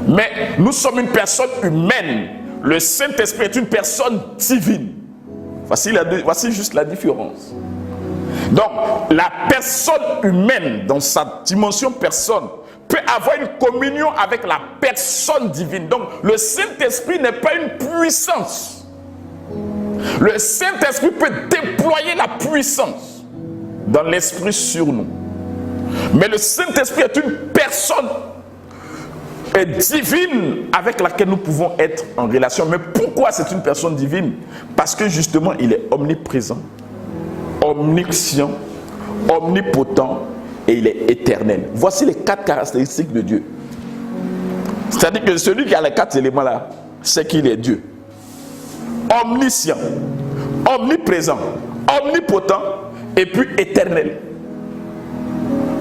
Mais nous sommes une personne humaine. Le Saint-Esprit est une personne divine. Voici juste la différence. Donc, la personne humaine, dans sa dimension personne, peut avoir une communion avec la personne divine. Donc, le Saint-Esprit n'est pas une puissance. Le Saint-Esprit peut déployer la puissance dans l'esprit sur nous. Mais le Saint-Esprit est une personne divine avec laquelle nous pouvons être en relation. Mais pourquoi c'est une personne divine? Parce que justement, il est omniprésent, omniscient, omnipotent et il est éternel. Voici les 4 caractéristiques de Dieu. C'est-à-dire que celui qui a les 4 éléments là, c'est qu'il est Dieu. Omniscient, omniprésent, omnipotent et puis éternel.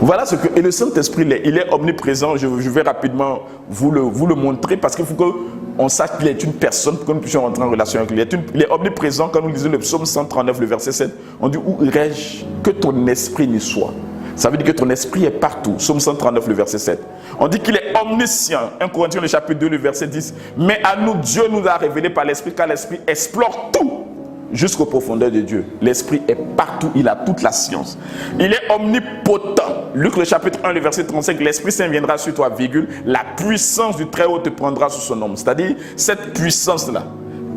Voilà ce que et le Saint-Esprit il est omniprésent. Je vais rapidement vous le montrer parce qu'il faut qu'on sache qu'il est une personne pour que nous puissions entrer en relation avec lui. Il est omniprésent. Quand nous lisons le psaume 139, le verset 7, on dit: où irais-je que ton esprit n'y soit? Ça veut dire que ton esprit est partout. Psaume 139, le verset 7. On dit qu'il est omniscient. 1 Corinthiens, le chapitre 2, le verset 10. Mais à nous, Dieu nous a révélé par l'esprit, car l'esprit explore tout jusqu'aux profondeurs de Dieu. L'esprit est partout, il a toute la science. Il est omnipotent. Luc le chapitre 1, le verset 35, l'Esprit Saint viendra sur toi, virgule, la puissance du Très-Haut te prendra sous son ombre. C'est-à-dire, cette puissance-là,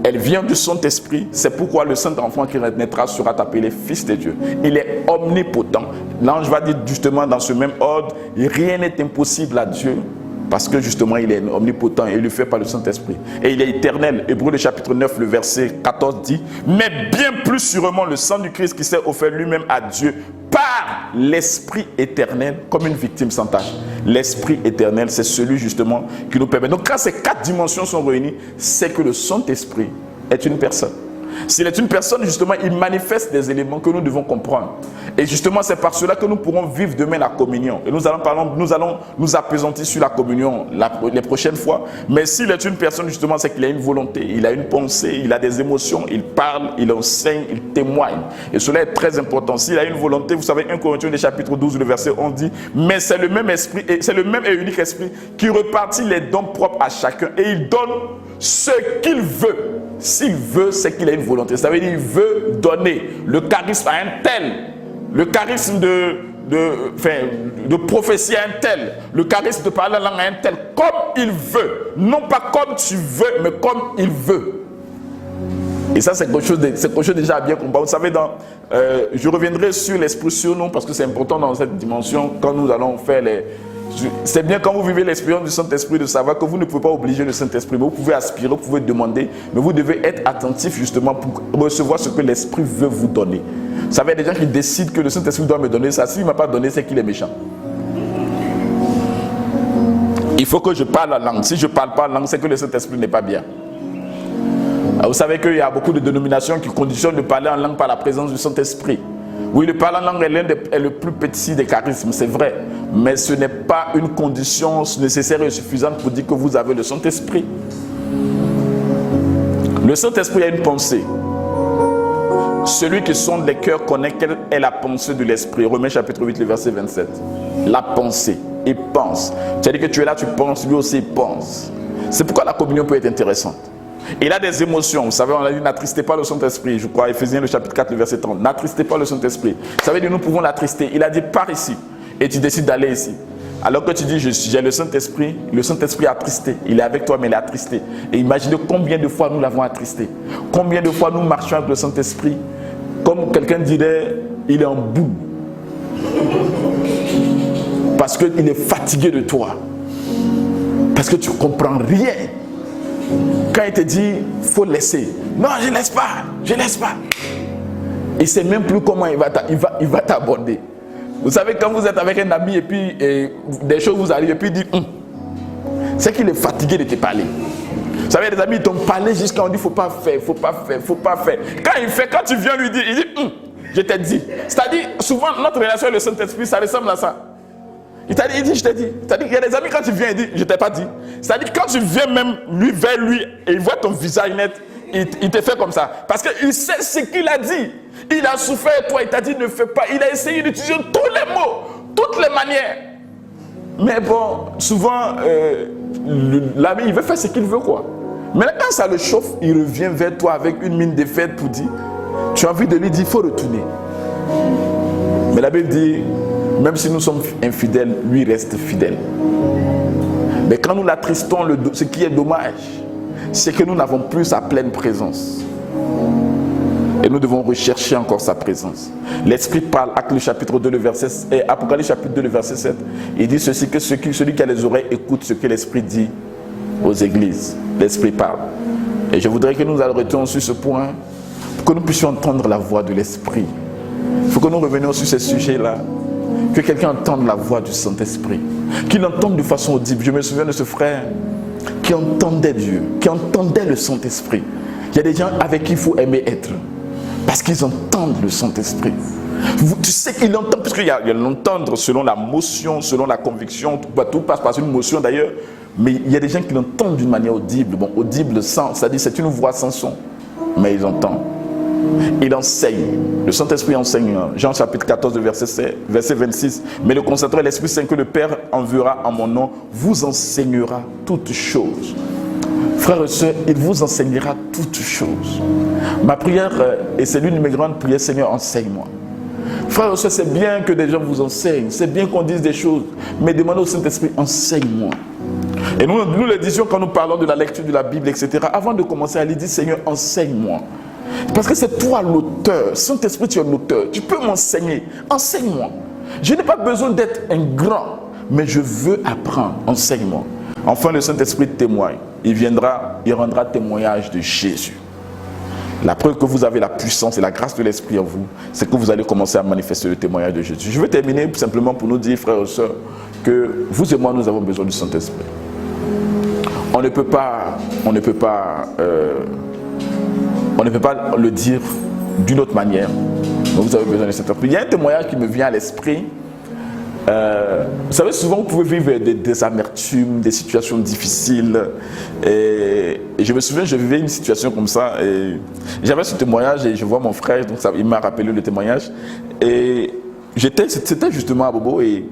elle vient du Saint-Esprit. C'est pourquoi le Saint-Enfant qui naîtra sera appelé Fils de Dieu. Il est omnipotent. L'ange va dire justement dans ce même ordre, rien n'est impossible à Dieu. Parce que justement, il est omnipotent et il le fait par le Saint-Esprit. Et il est éternel. Hébreux le chapitre 9, le verset 14 dit: mais bien plus sûrement le sang du Christ qui s'est offert lui-même à Dieu par l'Esprit éternel comme une victime sans tache. L'Esprit éternel, c'est celui justement qui nous permet. Donc quand ces 4 dimensions sont réunies, c'est que le Saint-Esprit est une personne. S'il est une personne, justement, il manifeste des éléments que nous devons comprendre. Et justement, c'est par cela que nous pourrons vivre demain la communion. Et nous allons nous appesantir sur la communion les prochaines fois. Mais s'il est une personne, justement, c'est qu'il a une volonté, il a une pensée, il a des émotions, il parle, il enseigne, il témoigne. Et cela est très important. S'il a une volonté, vous savez, 1 Corinthiens, chapitre 12, le verset 11 dit: mais c'est le même esprit, et c'est le même et unique esprit qui repartit les dons propres à chacun. Et il donne ce qu'il veut. S'il veut, c'est qu'il a une volonté. Ça veut dire qu'il veut donner le charisme à un tel, le charisme de prophétie à un tel, le charisme de parler la langue à un tel, comme il veut. Non pas comme tu veux, mais comme il veut. Et ça, c'est quelque chose déjà à bien comprendre. Vous savez, je reviendrai sur l'esprit sur nous, parce que c'est important dans cette dimension, quand nous allons faire les... C'est bien quand vous vivez l'expérience du Saint-Esprit de savoir que vous ne pouvez pas obliger le Saint-Esprit, mais vous pouvez aspirer, vous pouvez demander, mais vous devez être attentif justement pour recevoir ce que l'Esprit veut vous donner. Vous savez, il y a des gens qui décident que le Saint-Esprit doit me donner ça. S'il ne m'a pas donné, c'est qu'il est méchant. Il faut que je parle la langue. Si je ne parle pas la langue, c'est que le Saint-Esprit n'est pas bien. Vous savez qu'il y a beaucoup de dénominations qui conditionnent de parler en langue par la présence du Saint-Esprit. Oui, le parler en langue est le plus petit des charismes, c'est vrai. Mais ce n'est pas une condition nécessaire et suffisante pour dire que vous avez le Saint-Esprit. Le Saint-Esprit a une pensée. Celui qui sonde les cœurs connaît quelle est la pensée de l'Esprit. Romains chapitre 8, le verset 27. La pensée. Il pense. C'est-à-dire que tu es là, tu penses, lui aussi il pense. C'est pourquoi la communion peut être intéressante. Il a des émotions. Vous savez, on a dit n'attristez pas le Saint-Esprit. Je crois, Éphésiens le chapitre 4, le verset 30. N'attristez pas le Saint-Esprit. Ça veut dire nous pouvons l'attrister. Il a dit pars ici. Et tu décides d'aller ici. Alors que tu dis j'ai le Saint-Esprit a attristé. Il est avec toi, mais il est attristé. Et imaginez combien de fois nous l'avons attristé. Combien de fois nous marchons avec le Saint-Esprit. Comme quelqu'un dirait, il est en boue. Parce qu'il est fatigué de toi. Parce que tu ne comprends rien. Quand il te dit, il faut laisser. Non, je ne laisse pas. Je ne laisse pas. Il ne sait même plus comment il va t'aborder. Vous savez, quand vous êtes avec un ami et puis des choses vous arrivent et puis il dit, c'est qu'il est fatigué de te parler. Vous savez, les amis, ils t'ont parlé jusqu'à on dit, faut pas faire, faut pas faire, faut pas faire. Quand il fait, quand tu viens lui dire, il dit, je t'ai dit. C'est-à-dire, souvent, notre relation avec le Saint-Esprit, ça ressemble à ça. Il t'a dit, il dit, je t'ai dit. C'est-à-dire, il y a des amis, quand tu viens, il dit, je t'ai pas dit. C'est-à-dire, quand tu viens même lui vers lui et il voit ton visage net, il te fait comme ça. Parce qu'il sait ce qu'il a dit. Il a souffert, toi, il t'a dit, ne fais pas. Il a essayé d'utiliser tous les mots, toutes les manières. Mais bon, souvent, l'ami, il veut faire ce qu'il veut, quoi. Mais là, quand ça le chauffe, il revient vers toi avec une mine de fête pour dire, tu as envie de lui dire, il faut retourner. Mais la Bible dit, même si nous sommes infidèles, lui reste fidèle. Mais quand nous l'attristons, ce qui est dommage, c'est que nous n'avons plus sa pleine présence. Et nous devons rechercher encore sa présence. L'Esprit parle, Actes le chapitre 2, le verset, et Apocalypse chapitre 2, le verset 7. Il dit ceci, que celui qui a les oreilles écoute ce que l'Esprit dit aux églises. L'Esprit parle. Et je voudrais que nous arrêtions sur ce point pour que nous puissions entendre la voix de l'Esprit. Il faut que nous revenions sur ces sujets-là. Que quelqu'un entende la voix du Saint-Esprit. Qu'il entende de façon audible. Je me souviens de ce frère qui entendait Dieu, qui entendait le Saint-Esprit. Il y a des gens avec qui il faut aimer être. Parce qu'ils entendent le Saint-Esprit. Tu sais qu'ils l'entendent, parce qu'il y a l'entendre selon la motion, selon la conviction, tout passe par une motion d'ailleurs. Mais il y a des gens qui l'entendent d'une manière audible. Bon, audible sans, c'est-à-dire c'est une voix sans son. Mais ils entendent. Il enseigne. Le Saint-Esprit enseigne. Jean chapitre 14, verset 26. Mais le consolateur, l'Esprit Saint que le Père enverra en mon nom, vous enseignera toutes choses. Frères et sœurs, il vous enseignera toutes choses. Ma prière, et c'est l'une de mes grandes prières, Seigneur, enseigne-moi. Frères et sœurs, c'est bien que des gens vous enseignent, c'est bien qu'on dise des choses, mais demandez au Saint-Esprit, enseigne-moi. Et nous le disions quand nous parlons de la lecture de la Bible, etc. Avant de commencer à lui dire, Seigneur, enseigne-moi. Parce que c'est toi l'auteur. Saint-Esprit, tu es l'auteur. Tu peux m'enseigner. Enseigne-moi. Je n'ai pas besoin d'être un grand, mais je veux apprendre. Enseigne-moi. Enfin, le Saint-Esprit témoigne. Il rendra témoignage de Jésus. La preuve que vous avez la puissance et la grâce de l'Esprit en vous, c'est que vous allez commencer à manifester le témoignage de Jésus. Je vais terminer simplement pour nous dire, frères et sœurs, que vous et moi, nous avons besoin du Saint-Esprit. On ne peut pas le dire d'une autre manière. Donc vous avez besoin de cet esprit. Il y a un témoignage qui me vient à l'esprit. Vous savez, souvent vous pouvez vivre des amertumes, des situations difficiles. Et je me souviens, je vivais une situation comme ça. Et j'avais ce témoignage et je vois mon frère, donc il m'a rappelé le témoignage. Et c'était justement à Bobo et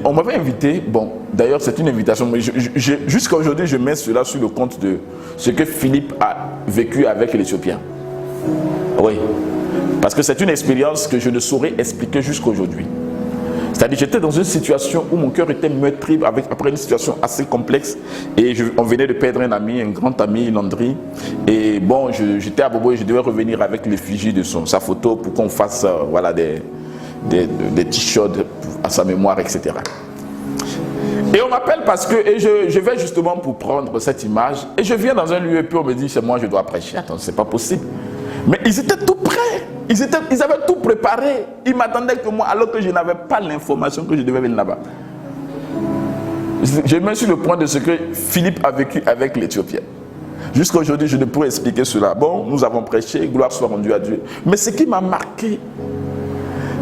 on m'avait invité. Bon, d'ailleurs c'est une invitation, mais jusqu'à aujourd'hui je mets cela sur le compte de ce que Philippe a vécu avec l'Éthiopien. Oui, parce que c'est une expérience que je ne saurais expliquer jusqu'à aujourd'hui. C'est-à-dire j'étais dans une situation où mon cœur était meurtri après une situation assez complexe et on venait de perdre un ami, un grand ami, Landry. Et bon, j'étais à Bobo et je devais revenir avec l'effigie de sa photo pour qu'on fasse voilà, des t-shirts à sa mémoire, etc. Et on m'appelle parce que, et je vais justement pour prendre cette image, et je viens dans un lieu et puis on me dit, c'est moi, je dois prêcher. Attends, c'est pas possible. Mais ils étaient tout prêts, ils avaient tout préparé. Ils m'attendaient que moi, alors que je n'avais pas l'information que je devais venir là-bas. Je me suis le point de ce que Philippe a vécu avec l'Éthiopien. Jusqu'à aujourd'hui, je ne pourrais expliquer cela. Bon, nous avons prêché, gloire soit rendue à Dieu. Mais ce qui m'a marqué,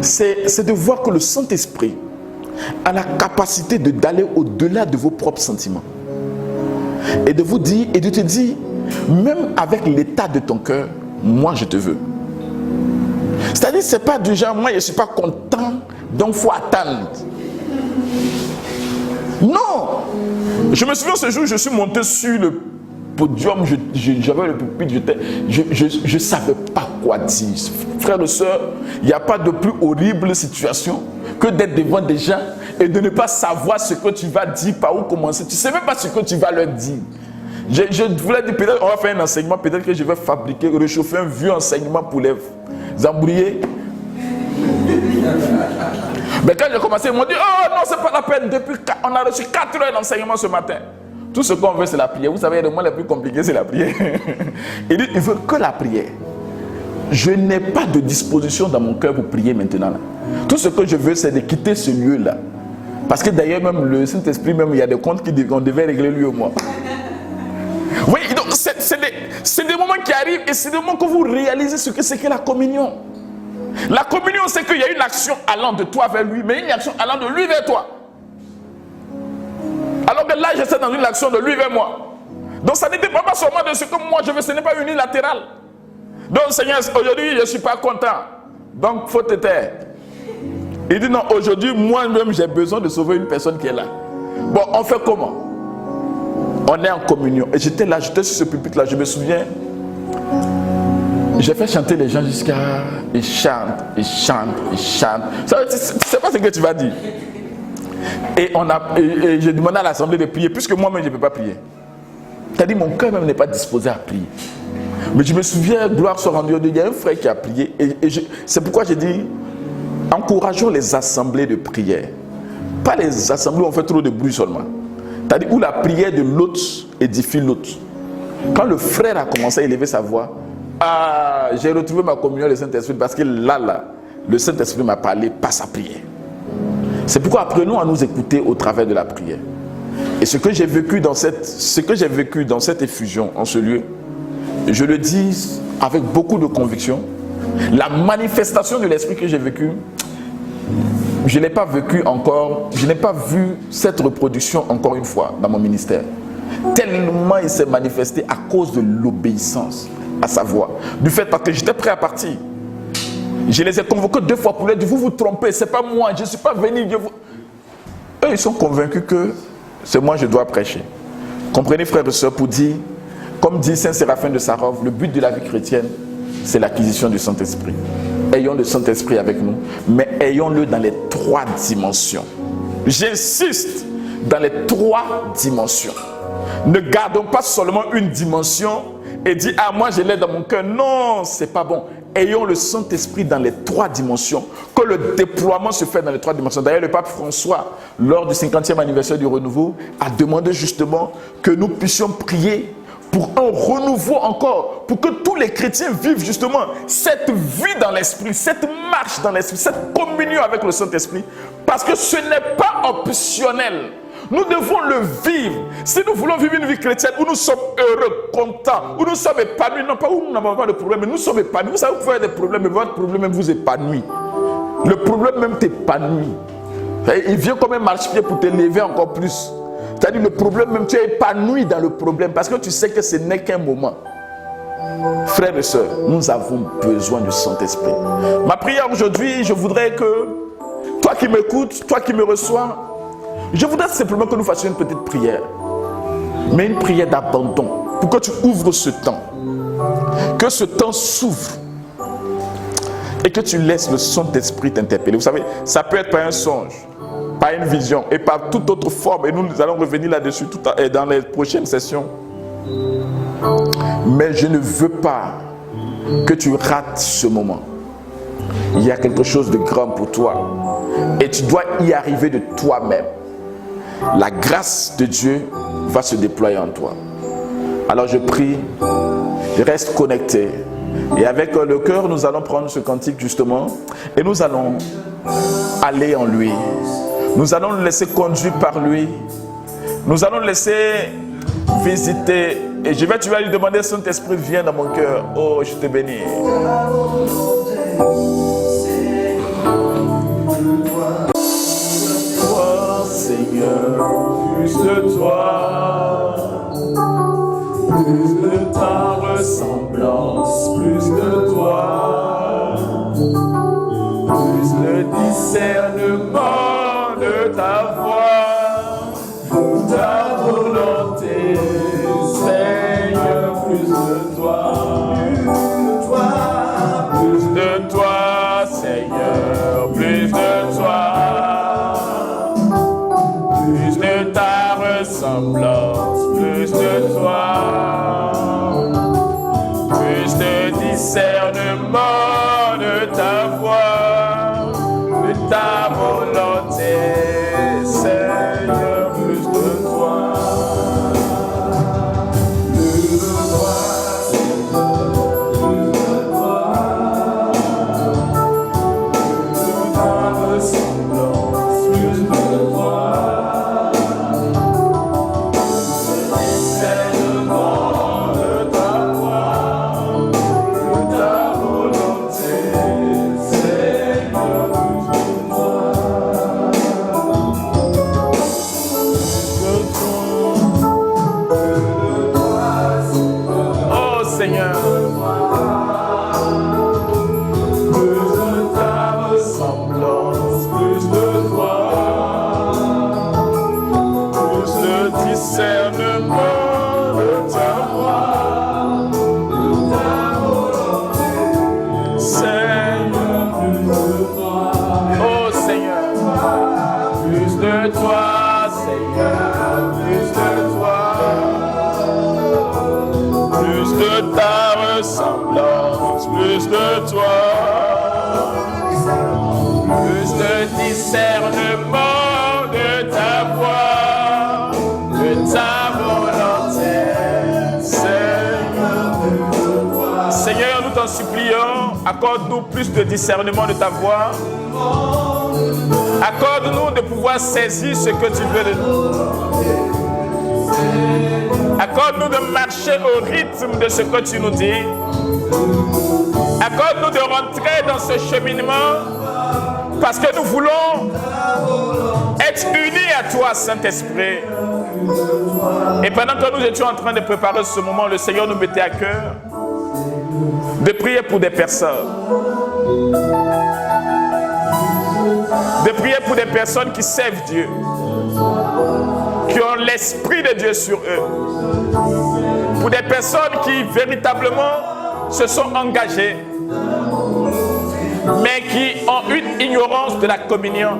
c'est de voir que le Saint-Esprit a la capacité d'aller au-delà de vos propres sentiments. Et de vous dire, et de te dire, même avec l'état de ton cœur, moi je te veux. C'est-à-dire, c'est pas du genre, moi je ne suis pas content, donc il faut attendre. Non! Je me souviens ce jour, je suis monté sur le podium, j'avais le pupitre, je ne savais pas quoi dire. Frères et sœurs, il n'y a pas de plus horrible situation que d'être devant des gens et de ne pas savoir ce que tu vas dire, par où commencer. Tu ne sais même pas ce que tu vas leur dire. Je voulais dire, peut-être on va faire un enseignement, peut-être que je vais fabriquer, réchauffer un vieux enseignement pour les embrouiller. Mais quand j'ai commencé, ils m'ont dit, oh non, c'est pas la peine, on a reçu 4 heures d'enseignement ce matin. Tout ce qu'on veut, c'est la prière. Vous savez, le mois le plus compliqué, c'est la prière. Il dit, il veut que la prière. Je n'ai pas de disposition dans mon cœur pour prier maintenant. Là. Tout ce que je veux, c'est de quitter ce lieu-là. Parce que d'ailleurs, même le Saint-Esprit, même, il y a des comptes qu'on devait régler lui et moi. Oui, donc c'est des moments qui arrivent et c'est des moments que vous réalisez ce que c'est que la communion. La communion, c'est qu'il y a une action allant de toi vers lui, mais une action allant de lui vers toi. Alors que là, j'essaie dans une action de lui vers moi. Donc ça ne dépend pas seulement de ce que moi je veux, ce n'est pas unilatéral. Donc Seigneur, aujourd'hui je ne suis pas content. Donc il faut te taire. Il dit non, aujourd'hui moi-même j'ai besoin de sauver une personne qui est là. Bon, on fait comment? On est en communion. Et j'étais là, j'étais sur ce pupitre-là, je me souviens. J'ai fait chanter les gens jusqu'à... Ils chantent, ils chantent, ils chantent. C'est pas ce que tu vas dire. Et j'ai demandé à l'assemblée de prier, puisque moi-même je ne peux pas prier. C'est-à-dire mon cœur même n'est pas disposé à prier. Mais je me souviens, gloire soit rendue, il y a un frère qui a prié. C'est pourquoi j'ai dit, encourageons les assemblées de prière. Pas les assemblées où on fait trop de bruit seulement. C'est-à-dire où la prière de l'autre édifie l'autre. Quand le frère a commencé à élever sa voix, j'ai retrouvé ma communion avec le Saint-Esprit parce que là, le Saint-Esprit m'a parlé par sa prière. C'est pourquoi apprenons à nous écouter au travers de la prière. Et ce que j'ai vécu dans cette effusion, en ce lieu, je le dis avec beaucoup de conviction, la manifestation de l'esprit que j'ai vécue, je ne l'ai pas vécu encore, je n'ai pas vu cette reproduction encore une fois dans mon ministère. Tellement il s'est manifesté à cause de l'obéissance à sa voix. Du fait parce que j'étais prêt à partir. Je les ai convoqués 2 fois pour leur dire, vous vous trompez, c'est pas moi, je ne suis pas venu. Eux, ils sont convaincus que c'est moi je dois prêcher. Comprenez, frères et sœurs, pour dire, comme dit Saint Séraphin de Sarov, le but de la vie chrétienne, c'est l'acquisition du Saint-Esprit. Ayons le Saint-Esprit avec nous, mais ayons-le dans les 3 dimensions. J'insiste, dans les 3 dimensions. Ne gardons pas seulement une dimension et dire, moi je l'ai dans mon cœur. Non, c'est pas bon. Ayons le Saint-Esprit dans les 3 dimensions, que le déploiement se fait dans les 3 dimensions. D'ailleurs, le pape François, lors du 50e anniversaire du renouveau, a demandé justement que nous puissions prier pour un renouveau encore, pour que tous les chrétiens vivent justement cette vie dans l'esprit, cette marche dans l'esprit, cette communion avec le Saint-Esprit, parce que ce n'est pas optionnel. Nous devons le vivre. Si nous voulons vivre une vie chrétienne où nous sommes heureux, contents, où nous sommes épanouis, non pas où nous n'avons pas de problème, mais nous sommes épanouis. Vous savez, vous pouvez avoir des problèmes, mais votre problème même vous épanouit. Le problème même t'épanouit. Il vient comme un marchepied pour t'élever encore plus. C'est-à-dire le problème même, tu es épanoui dans le problème parce que tu sais que ce n'est qu'un moment. Frères et sœurs, nous avons besoin du Saint-Esprit. Ma prière aujourd'hui, je voudrais que toi qui m'écoutes, toi qui me reçois, je voudrais simplement que nous fassions une petite prière. Mais une prière d'abandon. Pour que tu ouvres ce temps. Que ce temps s'ouvre. Et que tu laisses le Saint-Esprit t'interpeller. Vous savez, ça peut être par un songe, par une vision et par toute autre forme. Et nous allons revenir là-dessus dans les prochaines sessions. Mais je ne veux pas que tu rates ce moment. Il y a quelque chose de grand pour toi. Et tu dois y arriver de toi-même. La grâce de Dieu va se déployer en toi. Alors je prie, reste connecté. Et avec le cœur, nous allons prendre ce cantique justement. Et nous allons aller en lui. Nous allons le laisser conduire par lui. Nous allons le laisser visiter. Et tu vas lui demander, Saint-Esprit, viens dans mon cœur. Oh, je te bénis. plus de toi, plus de ta ressemblance, plus de toi, plus de discernement de ta voix, de ta volonté, Seigneur, plus de toi, plus de toi, Seigneur, plus de toi, plus de ta ressemblance, plus de toi, plus de discernement de ta voix, de ta volonté, Seigneur, plus de toi. Plus de toi, plus de discernement de ta voix, de ta volonté, Seigneur. Seigneur, nous t'en supplions, accorde-nous plus de discernement de ta voix. Accorde-nous de pouvoir saisir ce que tu veux de nous. Accorde-nous de marcher au rythme de ce que tu nous dis. Accorde-nous de rentrer dans ce cheminement parce que nous voulons être unis à toi, Saint-Esprit. Et pendant que nous étions en train de préparer ce moment, le Seigneur nous mettait à cœur de prier pour des personnes. De prier pour des personnes qui servent Dieu, qui ont l'Esprit de Dieu sur eux. Pour des personnes qui véritablement se sont engagés, mais qui ont une ignorance de la communion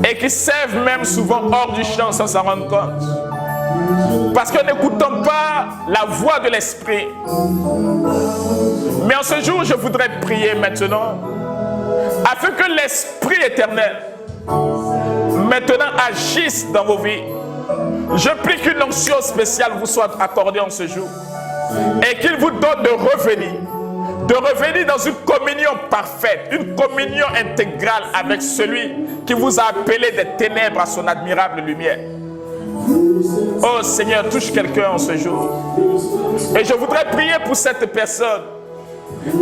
et qui servent même souvent hors du champ sans s'en rendre compte. Parce que n'écoutons pas la voix de l'Esprit. Mais en ce jour, je voudrais prier maintenant afin que l'Esprit éternel maintenant agisse dans vos vies. Je prie qu'une onction spéciale vous soit accordée en ce jour et qu'il vous donne de revenir dans une communion parfaite, une communion intégrale avec celui qui vous a appelé des ténèbres à son admirable lumière. Oh Seigneur, touche quelqu'un en ce jour. Et je voudrais prier pour cette personne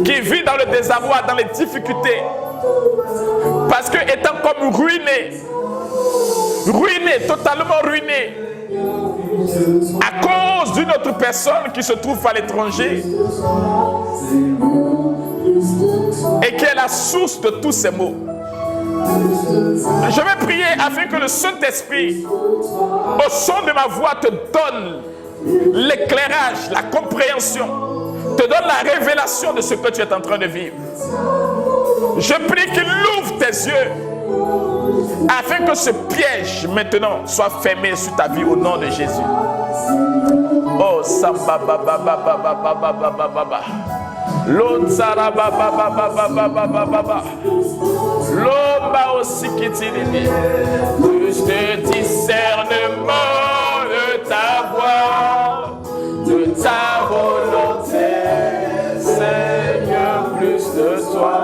qui vit dans le désarroi, dans les difficultés, parce que étant comme ruiné, totalement ruiné, à cause d'une autre personne qui se trouve à l'étranger et qui est la source de tous ces maux. Je vais prier afin que le Saint-Esprit, au son de ma voix, te donne l'éclairage, la compréhension, te donne la révélation de ce que tu es en train de vivre. Je prie qu'il ouvre tes yeux afin que ce piège maintenant soit fermé sur ta vie au nom de Jésus. Oh, samba ba ba ba ba ba ba ba ba ba ba ba. L'onzara ba ba ba ba ba ba ba ba ba ba. L'omba aussi qui t'inhibe. Plus de discernement de ta voix, de ta volonté, Seigneur, plus de toi.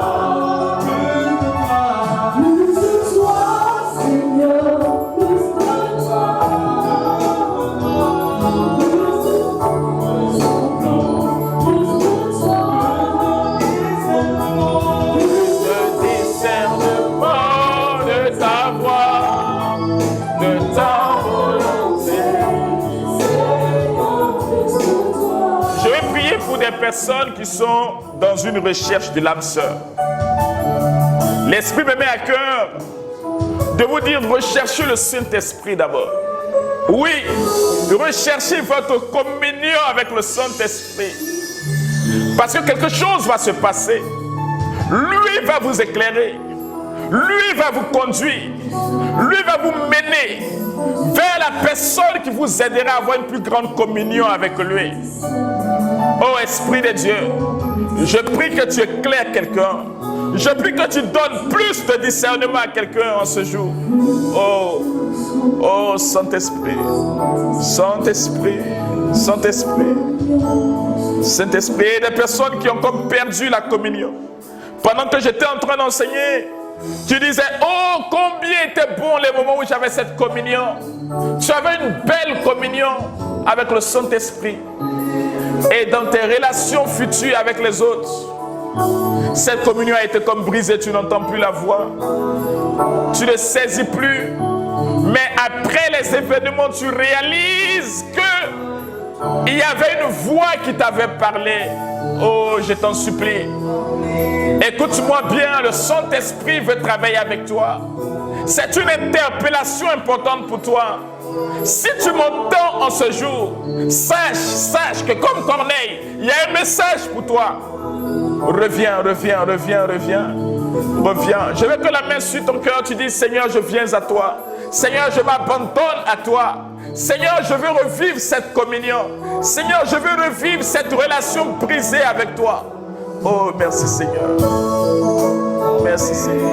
les personnes qui sont dans une recherche de l'âme sœur. L'Esprit me met à cœur de vous dire, recherchez le Saint-Esprit d'abord. Oui, recherchez votre communion avec le Saint-Esprit. Parce que quelque chose va se passer. Lui va vous éclairer. Lui va vous conduire. Lui va vous mener vers la personne qui vous aidera à avoir une plus grande communion avec lui. Oh Esprit de Dieu, je prie que tu éclaires quelqu'un. Je prie que tu donnes plus de discernement à quelqu'un en ce jour. Oh Saint-Esprit, Saint-Esprit, Saint-Esprit, Saint-Esprit, il y a des personnes qui ont comme perdu la communion. Pendant que j'étais en train d'enseigner, tu disais, oh combien étaient bons les moments où j'avais cette communion. Tu avais une belle communion avec le Saint-Esprit. Et dans tes relations futures avec les autres, cette communion a été comme brisée, tu n'entends plus la voix. Tu ne saisis plus. Mais après les événements, tu réalises qu'il y avait une voix qui t'avait parlé. Oh, je t'en supplie. Écoute-moi bien, le Saint-Esprit veut travailler avec toi. C'est une interpellation importante pour toi. Si tu m'entends en ce jour, sache que comme Corneille, il y a un message pour toi. Reviens. Je veux que la main sur ton cœur, tu dis, Seigneur, je viens à toi. Seigneur, je m'abandonne à toi. Seigneur, je veux revivre cette communion. Seigneur, je veux revivre cette relation brisée avec toi. Oh, merci Seigneur. Merci Seigneur.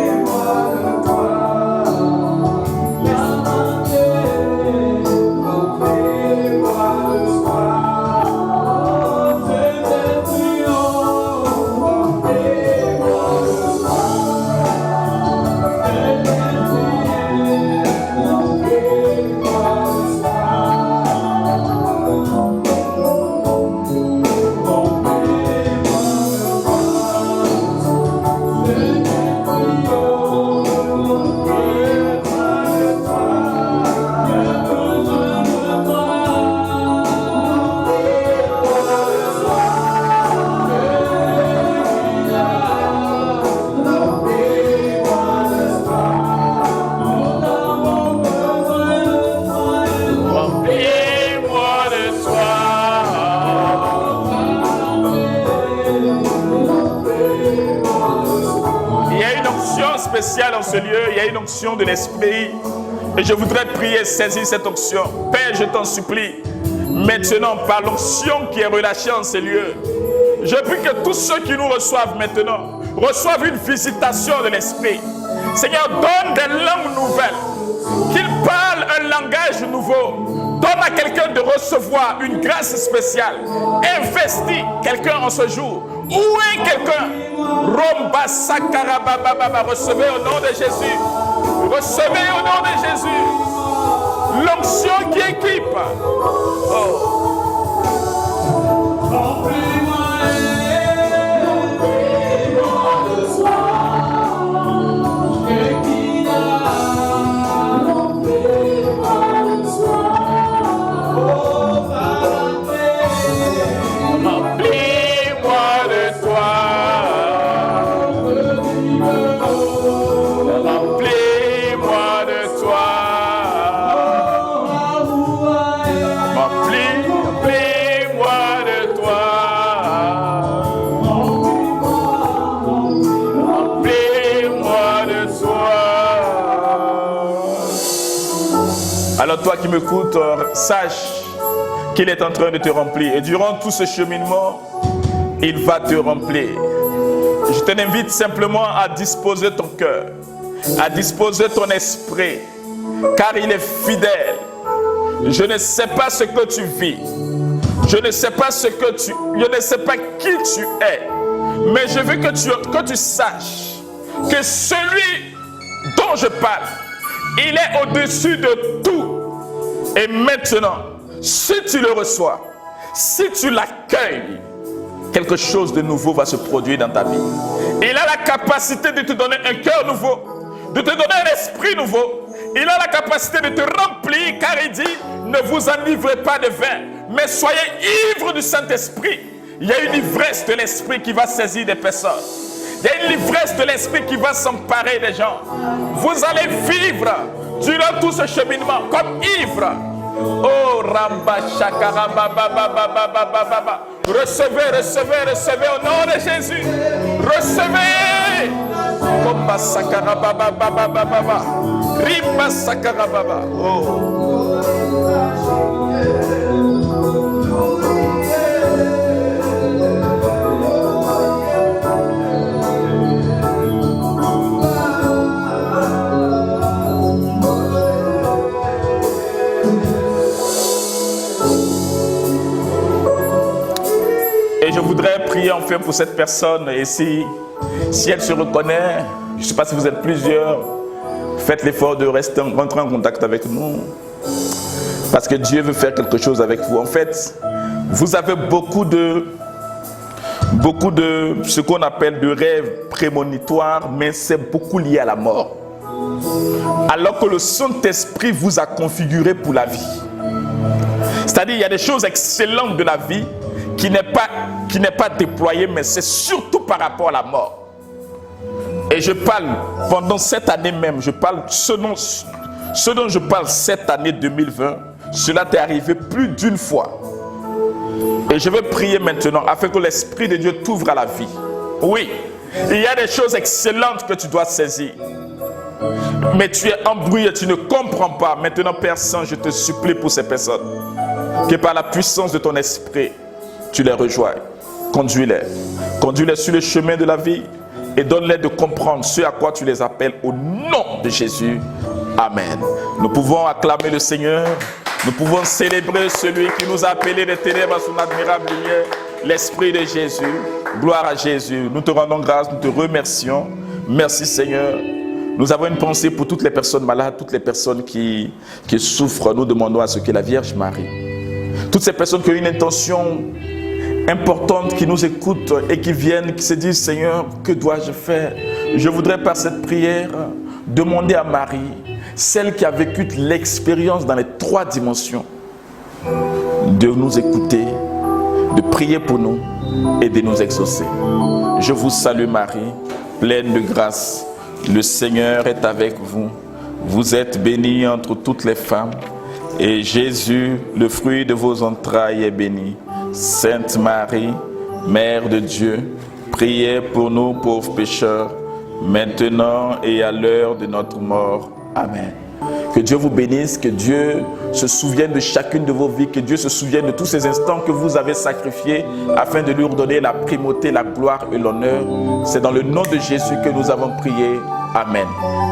Dans ce lieu, il y a une onction de l'Esprit et je voudrais prier, saisir cette onction. Père, je t'en supplie, maintenant par l'onction qui est relâchée en ces lieux, je prie que tous ceux qui nous reçoivent maintenant reçoivent une visitation de l'Esprit. Seigneur, donne des langues nouvelles, qu'ils parlent un langage nouveau. Donne à quelqu'un de recevoir une grâce spéciale. Investis quelqu'un en ce jour. Où est quelqu'un? Romba Sakarababa, recevez au nom de Jésus. Recevez au nom de Jésus. L'onction qui équipe. Oh. Alors toi qui m'écoutes, sache qu'il est en train de te remplir. Et durant tout ce cheminement, il va te remplir. Je t'invite simplement à disposer ton cœur, à disposer ton esprit, car il est fidèle. Je ne sais pas ce que tu vis. Je ne sais pas qui tu es. Mais je veux que tu saches que celui dont je parle, il est au-dessus de tout. Et maintenant, si tu le reçois, si tu l'accueilles, quelque chose de nouveau va se produire dans ta vie. Il a la capacité de te donner un cœur nouveau, de te donner un esprit nouveau. Il a la capacité de te remplir, car il dit, ne vous enivrez pas de vin, mais soyez ivres du Saint-Esprit. Il y a une ivresse de l'esprit qui va saisir des personnes. Il y a une ivresse de l'esprit qui va s'emparer des gens. Vous allez vivre durant tout ce cheminement comme ivre. Oh Ramba Shakara Baba Baba Baba Baba. Recevez, recevez, recevez au nom de Jésus. Recevez. Komba Sakara Baba Baba Baba. Rimba Sakara Baba. Oh. Et je voudrais prier enfin pour cette personne. Et si elle se reconnaît, je ne sais pas si vous êtes plusieurs, faites l'effort de rentrer en contact avec nous. Parce que Dieu veut faire quelque chose avec vous. En fait, vous avez beaucoup de ce qu'on appelle de rêves prémonitoires, mais c'est beaucoup lié à la mort. Alors que le Saint-Esprit vous a configuré pour la vie. C'est-à-dire, il y a des choses excellentes de la vie qui n'est pas déployée, mais c'est surtout par rapport à la mort. Et je parle, pendant cette année même, je parle, ce dont je parle cette année 2020, cela t'est arrivé plus d'une fois. Et je vais prier maintenant afin que l'Esprit de Dieu t'ouvre à la vie. Oui, il y a des choses excellentes que tu dois saisir. Mais tu es embrouillé, tu ne comprends pas. Maintenant, Père Saint, je te supplie pour ces personnes, que par la puissance de ton esprit, tu les rejoignes. Conduis-les. Conduis-les sur le chemin de la vie et donne-les de comprendre ce à quoi tu les appelles au nom de Jésus. Amen. Nous pouvons acclamer le Seigneur. Nous pouvons célébrer celui qui nous a appelés des ténèbres à son admirable lumière, l'Esprit de Jésus. Gloire à Jésus. Nous te rendons grâce, nous te remercions. Merci Seigneur. Nous avons une pensée pour toutes les personnes malades, toutes les personnes qui souffrent. Nous demandons à ce que la Vierge Marie, toutes ces personnes qui ont une intention importante, qui nous écoutent et qui viennent, qui se disent, Seigneur, que dois-je faire? Je voudrais par cette prière demander à Marie, celle qui a vécu l'expérience dans les 3 dimensions, de nous écouter, de prier pour nous et de nous exaucer. Je vous salue Marie, pleine de grâce. Le Seigneur est avec vous. Vous êtes bénie entre toutes les femmes. Et Jésus, le fruit de vos entrailles, est béni. Sainte Marie, Mère de Dieu, priez pour nous pauvres pécheurs, maintenant et à l'heure de notre mort. Amen. Que Dieu vous bénisse, que Dieu se souvienne de chacune de vos vies, que Dieu se souvienne de tous ces instants que vous avez sacrifiés afin de lui redonner la primauté, la gloire et l'honneur. C'est dans le nom de Jésus que nous avons prié. Amen.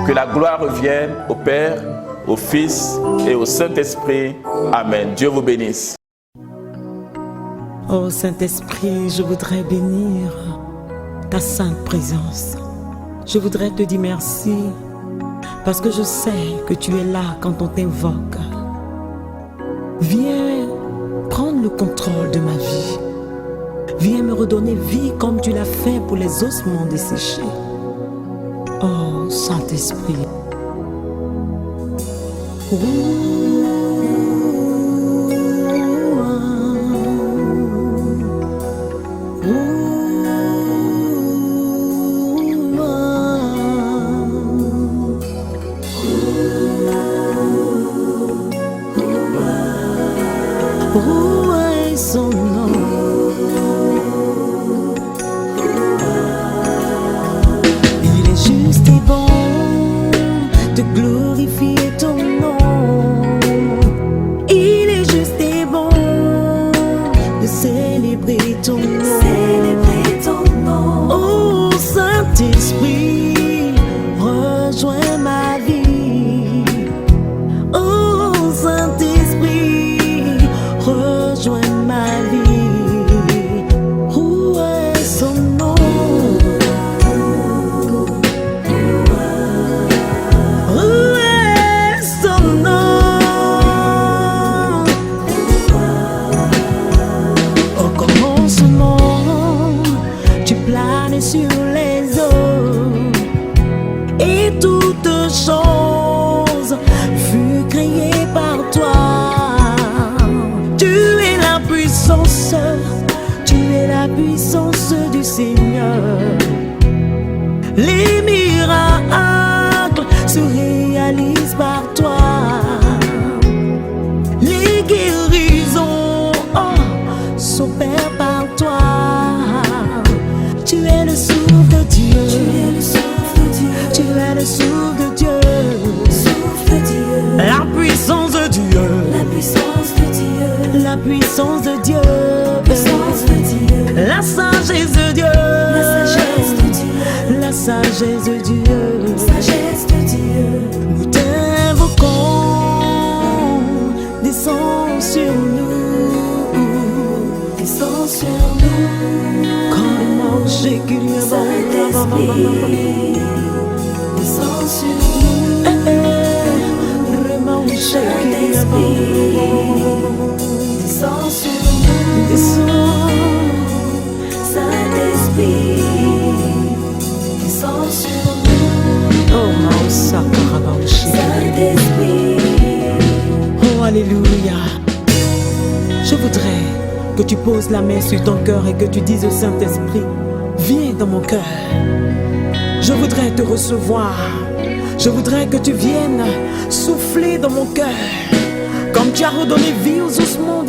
Que la gloire revienne au Père, au Fils et au Saint-Esprit. Amen. Dieu vous bénisse. Oh Saint-Esprit, je voudrais bénir ta sainte présence. Je voudrais te dire merci parce que je sais que tu es là quand on t'invoque. Viens prendre le contrôle de ma vie. Viens me redonner vie comme tu l'as fait pour les ossements desséchés. Oh Saint-Esprit. Son nom. Il est juste et bon de glorifier ton nom. Seigneur. Les miracles se réalisent par toi. Les guérisons s'opèrent par toi. Tu es le souffle de Dieu. Tu es le souffle de Dieu. La puissance de Dieu. La puissance de Dieu. La sagesse de Dieu. La sagesse de Dieu. Nous t'invoquons. Descends sur nous. Descends sur nous. Quand le manger qu'il y a descends sur nous. Le manger qu'il y a descends sur nous. Descends. Saint-Esprit. Descends sur nous. Oh, Saint-Esprit. Oh, alléluia. Je voudrais que tu poses la main sur ton cœur et que tu dises au Saint-Esprit, viens dans mon cœur. Je voudrais te recevoir. Je voudrais que tu viennes souffler dans mon cœur. Comme tu as redonné vie aux ossements